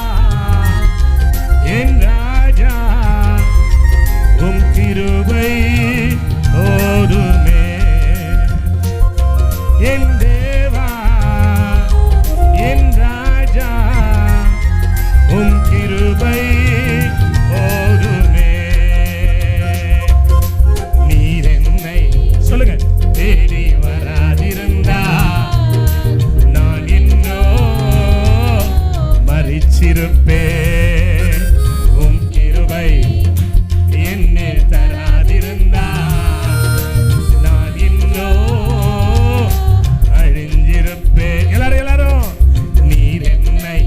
என் ராஜா உம் கிருபை போதுமே. என் தேவா என் ராஜா உம் கிருபை போதுமே. நீர் என்னை சொல்லுங்க தேடி வராதிருந்தா மரிச்சிருப்பேன். உம் கிருபை என்னில் தராதிருந்தா நான் இன்னும் அழிஞ்சிருப்பேன். எல்லாரும் நீர் என்னை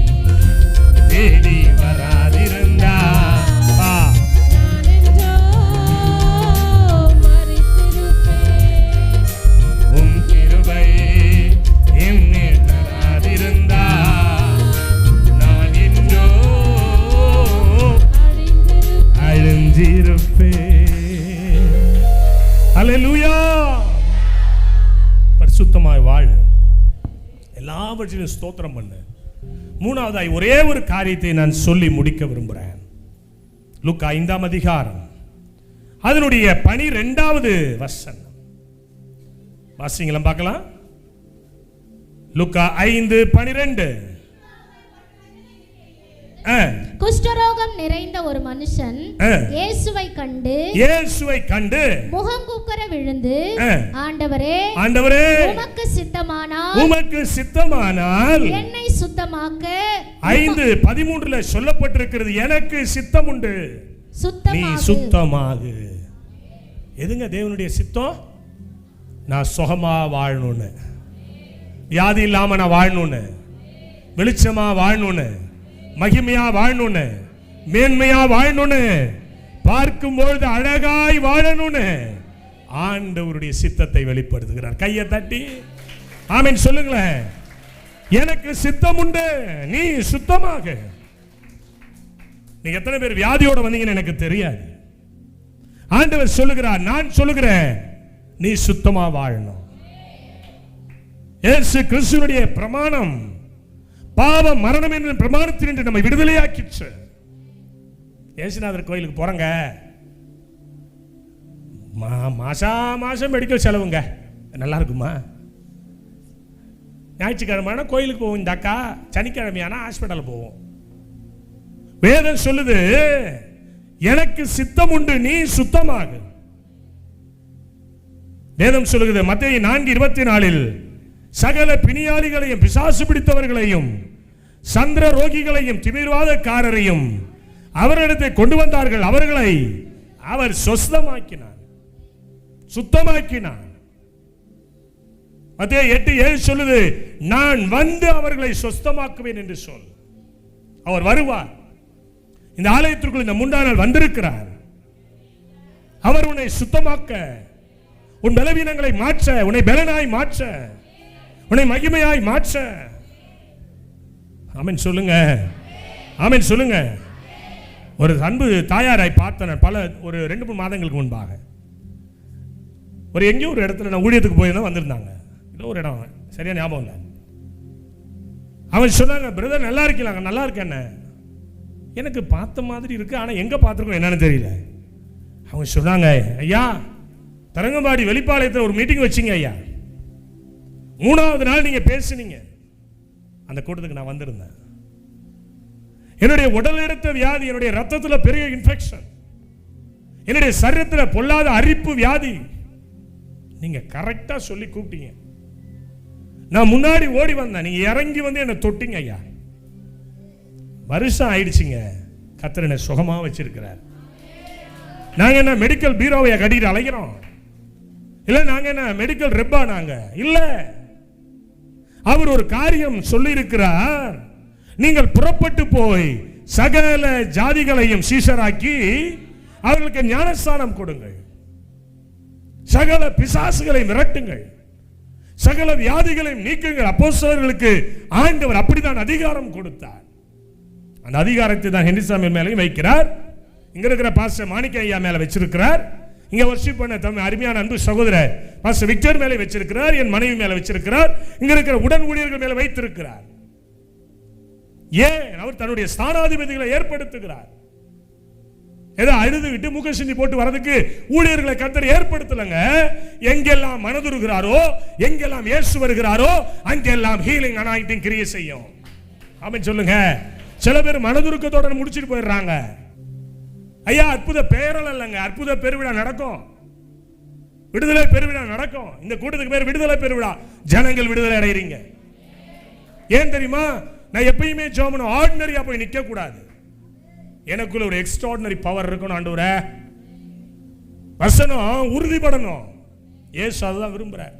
தேடி வராதிருந்தா உம் கிருபை என்னில் தராதிருந்தா அல்லேலூயா. பரிசுத்தமாய் வாழ, எல்லாவற்றிலும் ஸ்தோத்திரம் பண்ணு. மூணாவதாய் ஒரே ஒரு காரியத்தை நான் சொல்லி முடிக்க விரும்புகிறேன். லூக்கா 5ஆம் அதிகாரம் அதனுடைய 12வது வசனம் வாசிங்களா பார்க்கலாம். லூக்கா 5:12. குஷ்டரோகம் நிறைந்த ஒரு மனுஷன் இயேசுவை கண்டு முகங்குப்புற விழுந்து, ஆண்டவரே உமக்கு சித்தமானால் என்னை சுத்தமாக்க. 5:13 சொல்லப்பட்டிருக்கிறது, எனக்கு சித்தம் உண்டு, நீ சுத்தமாகு. எதுங்க தேவனுடைய சித்தம்? நான் சுகமா வாழணும்னு, வியாதி இல்லாம நான் வாழணும்னு, வெளிச்சமா வாழணும்னு, மகிமையா வாழணும்னு, மேன்மையா வாழணும்னு, பார்க்கும்பொழுது அழகாய் வாழணும்னு ஆண்டவருடைய சித்தத்தை வெளிப்படுத்துகிறார். கையை தட்டி ஆமென் சொல்லுங்களேன். எனக்கு சித்தம் உண்டு, நீ சுத்தமாக. நீங்க எத்தனை பேர் வியாதியோட வந்தீங்கன்னு எனக்கு தெரியாது. ஆண்டவர் சொல்லுகிறார், நான் சொல்லுகிறேன், நீ சுத்தமா வாழணும். இயேசு கிறிஸ்துவினுடைய பிரமாணம் பாவ மரணம் என்ற பிரமாணத்தினின்று நம்மை விடுதலையாக்கிச்சு. ஏசுநாதர் கோயிலுக்கு போறங்க, மாசம் மெடிக்கல் செலவுங்க நல்லா இருக்குமா? ஞாயிற்றுக்கிழமை கோயிலுக்கு போவோம், இந்த அக்கா சனிக்கிழமையான ஹாஸ்பிட்டல் போவோம். வேதம் சொல்லுது, எனக்கு சித்தம் உண்டு, நீ சுத்தமாக. வேதம் சொல்லுகிறது மத்தேயு 4:24 சகல பிணியாளிகளையும் பிசாசு பிடித்தவர்களையும் சந்திர ரோகிகளையும் திமிர்வாதக்காரரையும் அவரிடத்தை கொண்டு வந்தார்கள், அவர்களை அவர் சுத்தமாக்கினார், சுத்தமாக்கினார். மத்தேயு 8:7 சொல்லுது, நான் வந்து அவர்களை சுத்தமாக்குவேன் என்று சொல். அவர் வருவார். இந்த ஆலயத்திற்குள் இந்த 3 நாள் வந்திருக்கிறார். அவர் உன்னை சுத்தமாக்க, உன் பலவீனங்களை மாற்ற, உன்னை பலனாய் மாற்ற, உன்னை மகிமையாய் மாற்ற. ஆமென் சொல்லுங்க, ஆமென் சொல்லுங்க. ஒரு அன்பு தாயாராய் பார்த்தேன் ஒரு 2-3 மாதங்களுக்கு முன்பாக. ஒரு எங்கேயோ ஒரு இடத்துல நான் ஊழியத்துக்கு போயிருந்தா வந்திருந்தாங்க. ஏதோ ஒரு இடம் சரியா ஞாபகம் இல்லை. அவன் சொன்னாங்க, பிரதர் நல்லா இருக்கீங்க? நல்லா இருக்கேன். எனக்கு பார்த்த மாதிரி இருக்கு, ஆனால் எங்கே பார்த்துருக்கோம் என்னன்னு தெரியல. அவங்க சொன்னாங்க, ஐயா தரங்கம்பாடி வெளிப்பாளையத்தில் ஒரு மீட்டிங் வச்சிங்க ஐயா, 3வது நாள் நீங்க பேசுனீங்க, அந்த கூட்டத்துக்கு நான் வந்திருந்தேன். என்னுடைய உடல் எடுத்த வியாதி, என்னுடைய ரத்தத்தில் பெரிய இன்ஃபெக்ஷன், என்னுடைய சரீரத்தில் பொல்லாத அரிப்பு வியாதி. நீங்க கரெக்டா சொல்லி கூப்பிட்டீங்க. நான் முன்னாடி ஓடி வந்தேன், நீங்க இறங்கி வந்து என்ன தொட்டீங்க ஐயா. வருஷம் ஆயிடுச்சுங்க, கர்த்தர் என்னை சுகமா வச்சிருக்கிறார். நாங்க என்ன மெடிக்கல் பீரோவை கட்டிட்டு அலைகிறோம்? இல்ல நாங்க என்ன மெடிக்கல் ரெப்பா? நாங்க இல்ல. அவர் ஒரு காரியம் சொல்லி இருக்கிறார், நீங்கள் புறப்பட்டு போய் சகல ஜாதிகளையும் சீஷராக்கி அவர்களுக்கு ஞானஸ்நானம் கொடுங்கள், சகல பிசாசுகளை விரட்டுங்கள், சகல வியாதிகளையும் நீக்குங்கள். அப்போஸ்தலர்களுக்கு ஆண்டவர் அப்படித்தான் அதிகாரம் கொடுத்தார். அந்த அதிகாரத்தை தான் ஹென்ரிசாமி மேலையும் வைக்கிறார், இங்க இருக்கிற பாஸ்டர் மாணிக்க ஐயா மேல வச்சிருக்கிறார், இங்க வர்ஷிப் பண்ண தம் அருமையான அன்பு சகோதரர் பாஸ்டர் விக்டர் மேலே வச்சிருக்கிறார், என் மனைவி மேல வச்சிருக்கிறார், இங்க இருக்கிற உடன் ஊழியர்கள் மேல வைத்திருக்கிறார். ஏன்? அவர் தன்னுடைய ஸ்தானாதிபதிகளை ஏற்படுத்துகிறார். ஏதோ அழுதுகிட்டு முக சிந்தி போட்டு வரதுக்கு ஊழியர்களை கர்த்தர் ஏற்படுத்தலங்க. எங்கெல்லாம் மனதுருகிறாரோ, எங்கெல்லாம் இயேசு வருகிறாரோ, அங்கெல்லாம் ஹீலிங் அனாயிண்டிங் கிரியை செய்யும். ஆமென் சொல்லுங்க. சில பேர் மனதுருக்கத்தோட முடிச்சிட்டு போயிடுறாங்க. ஐயா, அற்புத பேரல் இல்லைங்க, அற்புத பெருவிழா நடக்கும், விடுதலை பெருவிழா நடக்கும். இந்த கூட்டத்துக்கு பேர் விடுதலை பெருவிழா. ஜனங்கள் விடுதலை அடைகிறீங்க. ஏன் தெரியுமா? நான் எப்பயுமே ஜெபம் ஆர்டினரியா போய் நிக்க கூடாது. எனக்குள்ள ஒரு எக்ஸ்ட்ராடினரி பவர் இருக்கணும் ஆண்டவரே. வசனம் உறுதிப்படணும். ஏசு அதுதான் விரும்புறார்.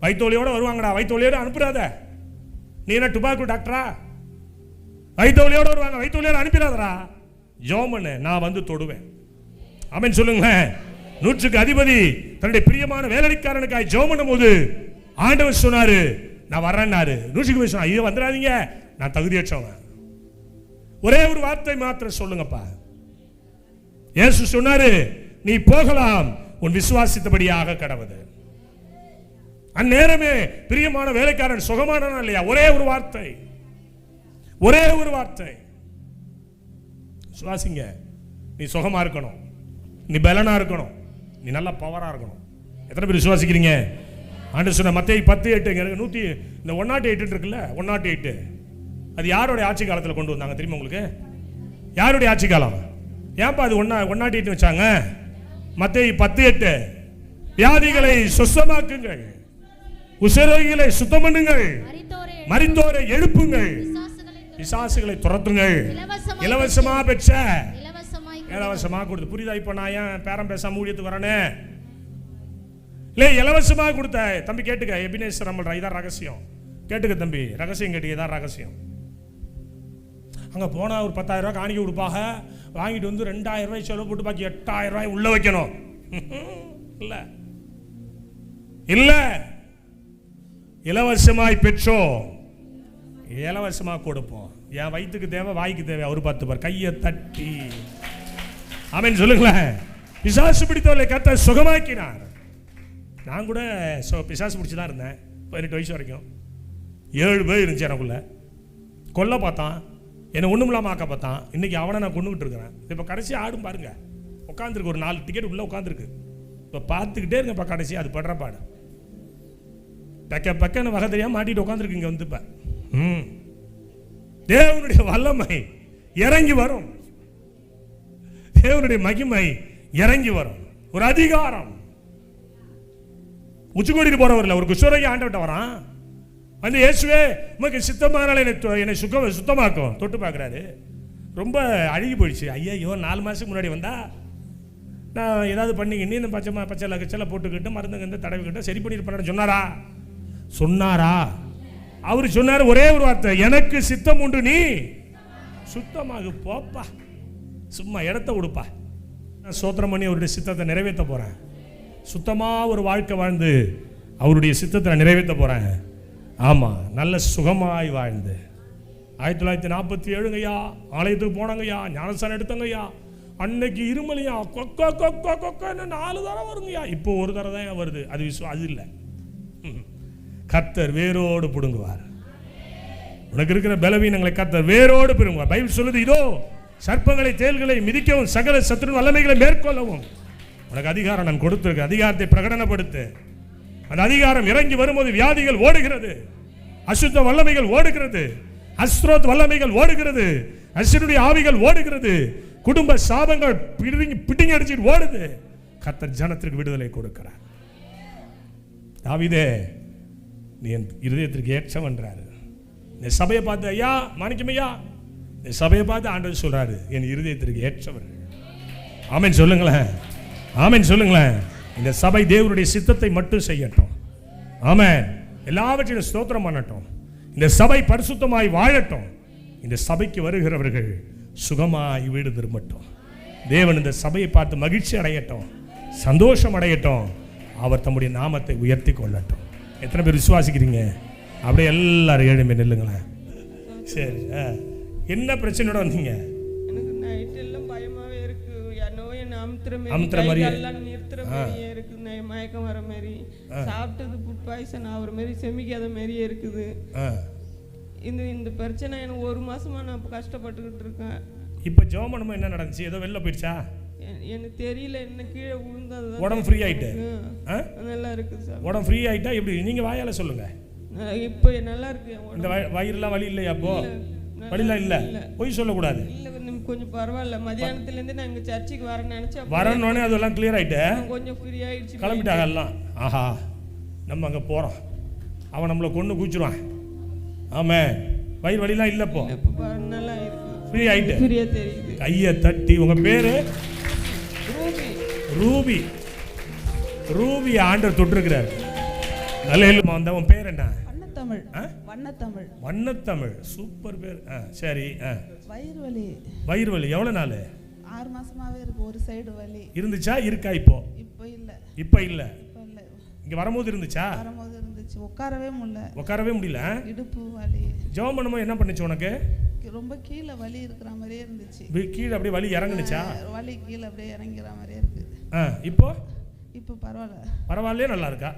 வைத்தோலியோட வருவாங்கடா, வைத்தோலியோட அனுப்புறாத. நீ என்ன டுபாக்கு டாக்டரா? வைத்தோலியோட வருவாங்க, வைத்தோலியோட அனுப்பிடாதரா. ஜோமன் நான் வந்து தொடுவேன். ஆமென் சொல்லுங்க. 100க்கு அதிபதி தன்னுடைய பிரியமான வேலைக்காரனுக்காய் ஜெபம் பண்ணும்போது ஆண்டவர் சொன்னாரு, நான் வரேன்னாரு. 100க்கு போய் சொன்னா, ஐயோ வந்துடாதீங்க, நான் தகுதியற்றவன். ஒரே ஒரு வார்த்தை மாத்திரம் சொல்லுங்கப்பா. இயேசு சொன்னாரு, நீ போகலாம், உன் விசுவாசித்தபடியாக கடவுது. அந்நேரமே பிரியமான வேலைக்காரன் சுகமானானா இல்லையா? ஒரே ஒரு வார்த்தை, ஒரே ஒரு வார்த்தை. விசுவாசிங்க. நீ சுகமா இருக்கணும், நீ பலனா இருக்கணும், நீ நல்ல பவரா இருக்கணும். எத்தனை பேர் விசுவாசிக்கிறீங்க? ஆண்டவர் சொன்ன மத்தேயு 10:8 இந்த 108 இருக்குல்ல, 108 அது யாருடைய ஆட்சி காலத்தில் கொண்டு வந்தாங்க தெரியுமா உங்களுக்கு? யாருடைய ஆட்சி காலம்? ஏன்பா அது 108 வச்சாங்க? மத்தேயு 10:8 வியாதிகளை சுத்தமாக்குங்கள், உசரோகிகளை சுத்தம் பண்ணுங்கள், மரித்தோரை எழுப்புங்கள், பிசாசுகளை துரத்துங்கள். இலவசமா பெற்ற, இலவசமா கொடுத்து. புரியுதா? இப்ப நான் ஏன் பேரம் பேசாம ஊழியத்துக்கு வரனே? இல்லை, இலவசமா கொடுத்த தம்பி கேட்டுக்க. எபினேசர் அமல்ரா, இதான் ரகசியம். கேட்டுக்க தம்பி, ரகசியம் கேட்டுக்க, இதான் ரகசியம். அங்க போனா ஒரு 10,000 ரூபாய் காணிக்க கொடுப்பாங்க, வாங்கிட்டு வந்து 2,000 ரூபாய் செலவு போட்டு பாக்கி 8,000 ரூபாய் உள்ள வைக்கணும். இல்ல இல்ல, இலவசமாய் பெற்றோம், இலவசமா கொடுப்போம். என் வயிற்றுக்கு தேவை, வாய்க்கு தேவை. அவர் 10 பேர் கையை தட்டி ஆமென் சொல்லுங்களேன். பிசாசு பிடித்தவர்களை கர்த்தர் சுகமாக்கினார். நான் கூட பிசாசு பிடிச்சுதான் இருந்தேன் 18 வயசு வரைக்கும். 7 பேர் இருந்துச்சு எனக்குள்ள. கொல்ல பார்த்தான், என்னை ஒண்ணும் இல்லாம ஆக்க பார்த்தான். இன்னைக்கு அவனை நான் கொண்டுகிட்டு இருக்கிறேன். இப்ப கடைசி ஆடும் பாருங்க, உட்காந்துருக்கு, ஒரு 4 டிக்கெட் உள்ள உட்காந்துருக்கு. இப்ப பார்த்துக்கிட்டே இருங்க. இப்ப கடைசி அது படுற பாடு. பக்கன்னு வகை தெரியாம மாட்டிட்டு உட்காந்துருக்கு இங்க வந்து. இப்ப தேவனுடைய வல்லமை இறங்கி வரும், தேவனுடைய மகிமை இறங்கி வரும். ஒரு அதிகாரம். உச்சிக்கோடிட்டு போறவர்ல ஒரு குஷ்டரோகி ஆண்டவர்ட்ட வரான். வந்து இயேசுவே உமக்கு சித்தமானால என்னை சுத்தமாக்கும். தொட்டு பார்க்குறாரு, ரொம்ப அழுகி போயிடுச்சு. ஐயோ 4 மாதத்துக்கு முன்னாடி வந்தா நான் ஏதாவது பண்ணிக்கிட்டு இந்த பச்சை போட்டுக்கிட்டு மருந்து தடவிக்கிட்டு சரி பண்ணிட்டு சொன்னாரா? சொன்னாரா? அவர் சொன்னார் ஒரே ஒரு வார்த்தை, எனக்கு சித்தம் உண்டு, நீ சுத்தமாக போப்பா. சும்மா இடத்த கொடுப்பா. நான் சோத்திரம் பண்ணி அவருடைய சித்தத்தை நிறைவேற்ற போறேன். சுத்தமா ஒரு வாழ்க்கை வாழ்ந்து அவருடைய சித்தத்தை நிறைவேற்ற போறேன். ஆமா, நல்ல சுகமாய் வாழ்ந்து 1947 ஆலயத்துக்கு போனாங்கய்யா, ஞானஸ்தானம் எடுத்தங்கய்யா. அன்னைக்கு இருமலையா கொக்க கொக்க கொக்கன்னு 4 தடவை வருங்கய்யா. இப்போ ஒரு தடவை தான் வருது. அது இல்லை. கர்த்தர் வேரோடு பிடுங்குவார். உனக்கு இருக்கிற பலவீனங்களை கர்த்தர் வேரோடு பிடுங்குவார். பைபிள் சொல்லுது, இதோ சர்ப்பங்களை தேள்களை மிதிக்கவும் சகல சத்துரு வல்லமைகளை மேற்கொள்ளவும் உனக்கு அதிகாரம் நான் கொடுத்திருக்க. அதிகாரத்தை பிரகடனப்படுத்து. அந்த அதிகாரம் இறங்கி வரும்போது வியாதிகள் ஓடுகிறது, அசுத்த வல்லமைகள் ஓடுகிறது, அஸ்ரோத் வல்லமைகள் ஓடுகிறது, அசுரனுடைய ஆவிகள் ஓடுகிறது, குடும்ப சாபங்கள் பிடிங்கி அடிச்சிட்டு ஓடுது. கர்த்தர் ஜனத்திற்கு விடுதலை கொடுக்கிறார். தாவீதே, நீ என் இருதயத்திற்கு ஏற்றவன்றாரு. இந்த சபையை பார்த்து, ஐயா மாணிக்கம் ஐயா, இந்த சபையை பார்த்து ஆண்டவர் சொல்றாரு, என் இருதயத்திற்கு ஏற்றவர். ஆமென் சொல்லுங்களேன், ஆமென் சொல்லுங்களேன். இந்த சபை தேவனுடைய சித்தத்தை மட்டும் செய்யட்டும். ஆமென். எல்லாவற்றையும் ஸ்தோத்திரம் பண்ணட்டும். இந்த சபை பரிசுத்தமாய் வாழட்டும். இந்த சபைக்கு வருகிறவர்கள் சுகமாய் வீடு திரும்பட்டும். தேவன் இந்த சபையை பார்த்து மகிழ்ச்சி அடையட்டும், சந்தோஷம் அடையட்டும். அவர் தம்முடைய நாமத்தை உயர்த்தி கொள்ளட்டும். எத்தனை பேர் விசுவாசிக்கிறீங்க? அப்படியே எல்லாரும் எழும்பி நில்லுங்களேன். சரி, என்ன பிரச்சனையோட வந்தீங்க? எனக்கு நைட் எல்லாம் பயமாவே இருக்கு. நோயை அமுத்துற மாதிரி நிறுத்துற மாதிரியே இருக்கு. மயக்கம் வர மாதிரி, சாப்பிட்டது ஃபுட் பாய்சன் ஆகிற மாதிரி, செமிக்காத மாதிரியே இருக்குது. இந்த பிரச்சனை எனக்கு 1 மாசமா நான் கஷ்டப்பட்டுக்கிட்டு இருக்கேன். இப்போ ஜோமனமும் என்ன நடந்துச்சு? ஏதோ வெளில போயிடுச்சா? எனக்கு தெரியல, என்ன கீழே விழுந்தது. உடம்பு ஃப்ரீ ஆயிட்டு நல்லா இருக்கு சார். உடம்பு ஃப்ரீ ஆயிட்டா எப்படி? நீங்க வாயால சொல்லுங்க. இப்போ நல்லா இருக்கு. இந்த வயிறுலாம் வலி இல்லையா? அப்போ வலிலாம் இல்ல, போய் சொல்லக்கூடாது. இல்ல, கொஞ்சம் பரவாயில்ல. மதியானத்துல இருந்து நான் இங்க சர்ச்சுக்கு வரேன்னு நினைச்சேன். வரணும்னே அதெல்லாம் கிளியர் ஆயிட்டு கொஞ்சம் ஃப்ரீ ஆயிடுச்சு. கிளம்பிட்டாங்க எல்லாம். ஆஹா, நம்ம அங்க போறோம், அவன் நம்மளை கொண்டு கூச்சிருவான். ஆமே, வயிறு வலிலாம் இல்ல, இப்போ நல்லா இருக்கு, ஃப்ரீ ஆயிட்டு. ஃப்ரீயா தெரியுது. கையை தட்டி. உங்க பேரு? ரூபி. ரூபி ஆண்டவர் தொட்டிருக்கிறார். அல்லேலூயா. உன் பேர் என்ன? வண்ணத்தமிழ். வண்ணத்தமிழ். வண்ணத்தமிழ், சூப்பர் பேர். சரி. வயிறு வலி. வயிறு வலி எவ்வளவு நாள்? 6 மாசமாவே இருக்கு. ஒரு சைடு வலி இருந்துச்சா? இருக்கா இப்போ? இப்போ இல்ல. இப்போ இல்ல. இங்க வரும்போது இருந்துச்சா? வரும்போது இருந்துச்சு. உட்காரவே முடியல. இடுப்பு வலி. ஜெபம் பண்ணும்போது என்ன பண்ணுச்சு உனக்கு? ரொம்ப கீழே வலி இருக்கிற மாதிரியே இருந்துச்சு. கீழே அப்படியே வலி இறங்குனுச்சா? வலி கீழே அப்படியே இறங்குற மாதிரியே இருக்கு. இப்போ பரவாயில்ல. பரவாயில்லையே, நல்லா இருக்கா?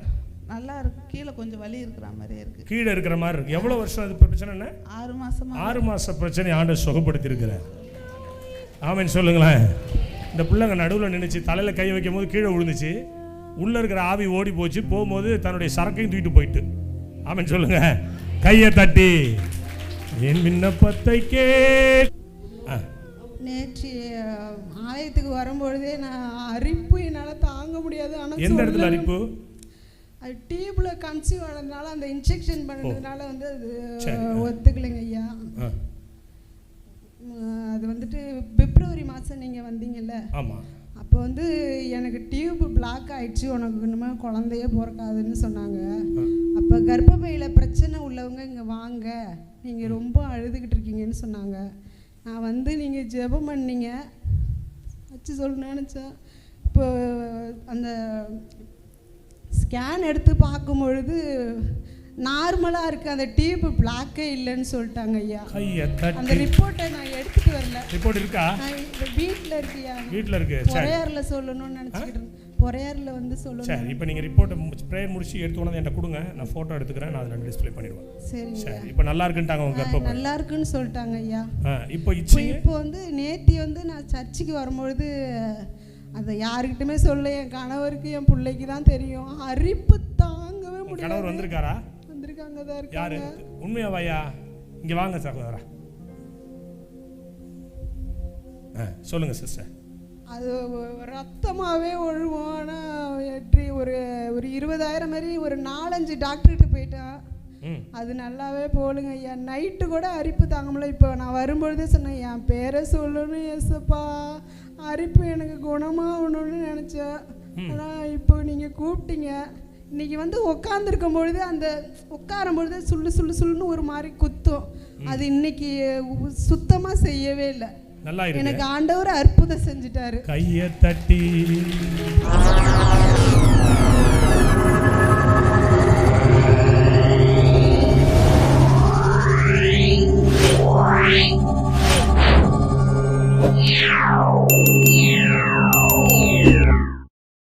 நல்லா இருக்கு. கீழே கொஞ்சம் வலி இருக்கிற மாதிரியே இருக்கு. கீழே இருக்கிற மாதிரி இருக்கு. எவ்வளவு வருஷம் அது பிரச்சனை? என்ன? 6 மாசமா. 6 மாச பிரச்சனை ஆண்டவர் சுகப்படுத்தி இருக்கிறார். ஆமென் சொல்லுங்களேன். இந்த பிள்ளைங்க நடுவில் நின்றுச்சு, தலையில கை வைக்கும் போது கீழே விழுந்துச்சு. உள்ள இருக்கிற ஆவி ஓடி போச்சு. போகும்போது தன்னுடைய சரக்கையும் தூக்கிட்டு போயிட்டு. ஆமென் சொல்லுங்க. கையை தட்டி என் விண்ணப்பத்தை நேற்று ஆலயத்துக்கு வரும்பொழுதே நான் அரிப்பு என்னால் தாங்க முடியாது. ஆனால் எந்த இடத்துல அரிப்பு? அது டியூப்ல கன்சீவ் ஆனதுனால அந்த இன்ஜெக்ஷன் பண்ணதுனால வந்து அது ஒத்துக்கலைங்க ஐயா. அது வந்துட்டு பிப்ரவரி மாதம் நீங்கள் வந்தீங்கல்ல, அப்போ வந்து எனக்கு டியூப் பிளாக் ஆயிடுச்சு, உனக்கு இனிமேல் குழந்தையே பிறக்காதுன்னு சொன்னாங்க. அப்போ கர்ப்பப்பையில் பிரச்சனை உள்ளவங்க இங்கே வாங்க, நீங்கள் ரொம்ப அழுதுகிட்டு இருக்கீங்கன்னு சொன்னாங்க. நான் வந்து நீங்கள் ஜெபம் பண்ணீங்க வச்சு சொல்ல நினச்சேன். இப்போ அந்த ஸ்கேன் எடுத்து பார்க்கும் பொழுது நார்மலாக இருக்குது, அந்த டியூப் பிளாக்கே இல்லைன்னு சொல்லிட்டாங்க ஐயா. அந்த ரிப்போர்ட்டை நான் எடுத்துகிட்டு வரல. ரிப்போர்ட் இருக்கா? வீட்டில் இருக்குயா. வீட்டில் இருக்கு. பொறையாரில் சொல்லணும்னு நினச்சிக்கிட்டு பொறையாரில் வந்து சொல்லணும். சரி, இப்போ நீங்கள் ரிப்போர்ட்டை ப்ரேயர் முடிச்சு எடுத்து கொண்டு என்கிட்ட கொடுங்க, நான் ஃபோட்டோ எடுத்துக்கிறேன், நான் அதில் டிஸ்பிளே பண்ணிடுவேன். சரிங்க. இப்போ நல்லா இருக்குன்ட்டாங்க உங்க கர்ப்பப்பை? நல்லா இருக்குன்னு சொல்லிட்டாங்க ஐயா. இப்போ வந்து நேத்தி வந்து நான் சர்ச்சுக்கு வரும்பொழுது அதை யாருக்கிட்டுமே சொல்ல, என் கணவருக்கு என் பிள்ளைக்கு தான் தெரியும். அரிப்பு தாங்கவே முடியல. கணவர் வந்திருக்காரா? வந்திருக்காங்க தான் இருக்காங்க. யாரு? உண்மையாவாயா? இங்க வாங்க சகோதரா. சொல்லுங்க சிஸ்டர். அது ரத்தமாகவே ஒழுகும். ஆனால் ஒரு 20,000 மாதிரி ஒரு 4-5 டாக்டர்கிட்ட போயிட்டேன், அது நல்லாவே போலுங்க ஐயா. நைட்டு கூட அரிப்பு தாங்க முடியல. இப்போ நான் வரும்பொழுதே சொன்னேன், என் பேரை சொல்லணும் ஏசப்பா, அரிப்பு எனக்கு குணமாகணும்னு நினச்சேன். ஆனால் இப்போ நீங்கள் கூப்பிட்டீங்க. இன்றைக்கி வந்து உட்காந்துருக்கும் பொழுது அந்த உட்காரும் பொழுது சுள்ளுன்னு ஒரு மாதிரி குத்தும். அது இன்னைக்கு சுத்தமாக செய்யவே இல்லை. எனக்கு ஆண்டவர் அற்புதம் செஞ்சுட்டாரு. கையை தட்டி Yeah.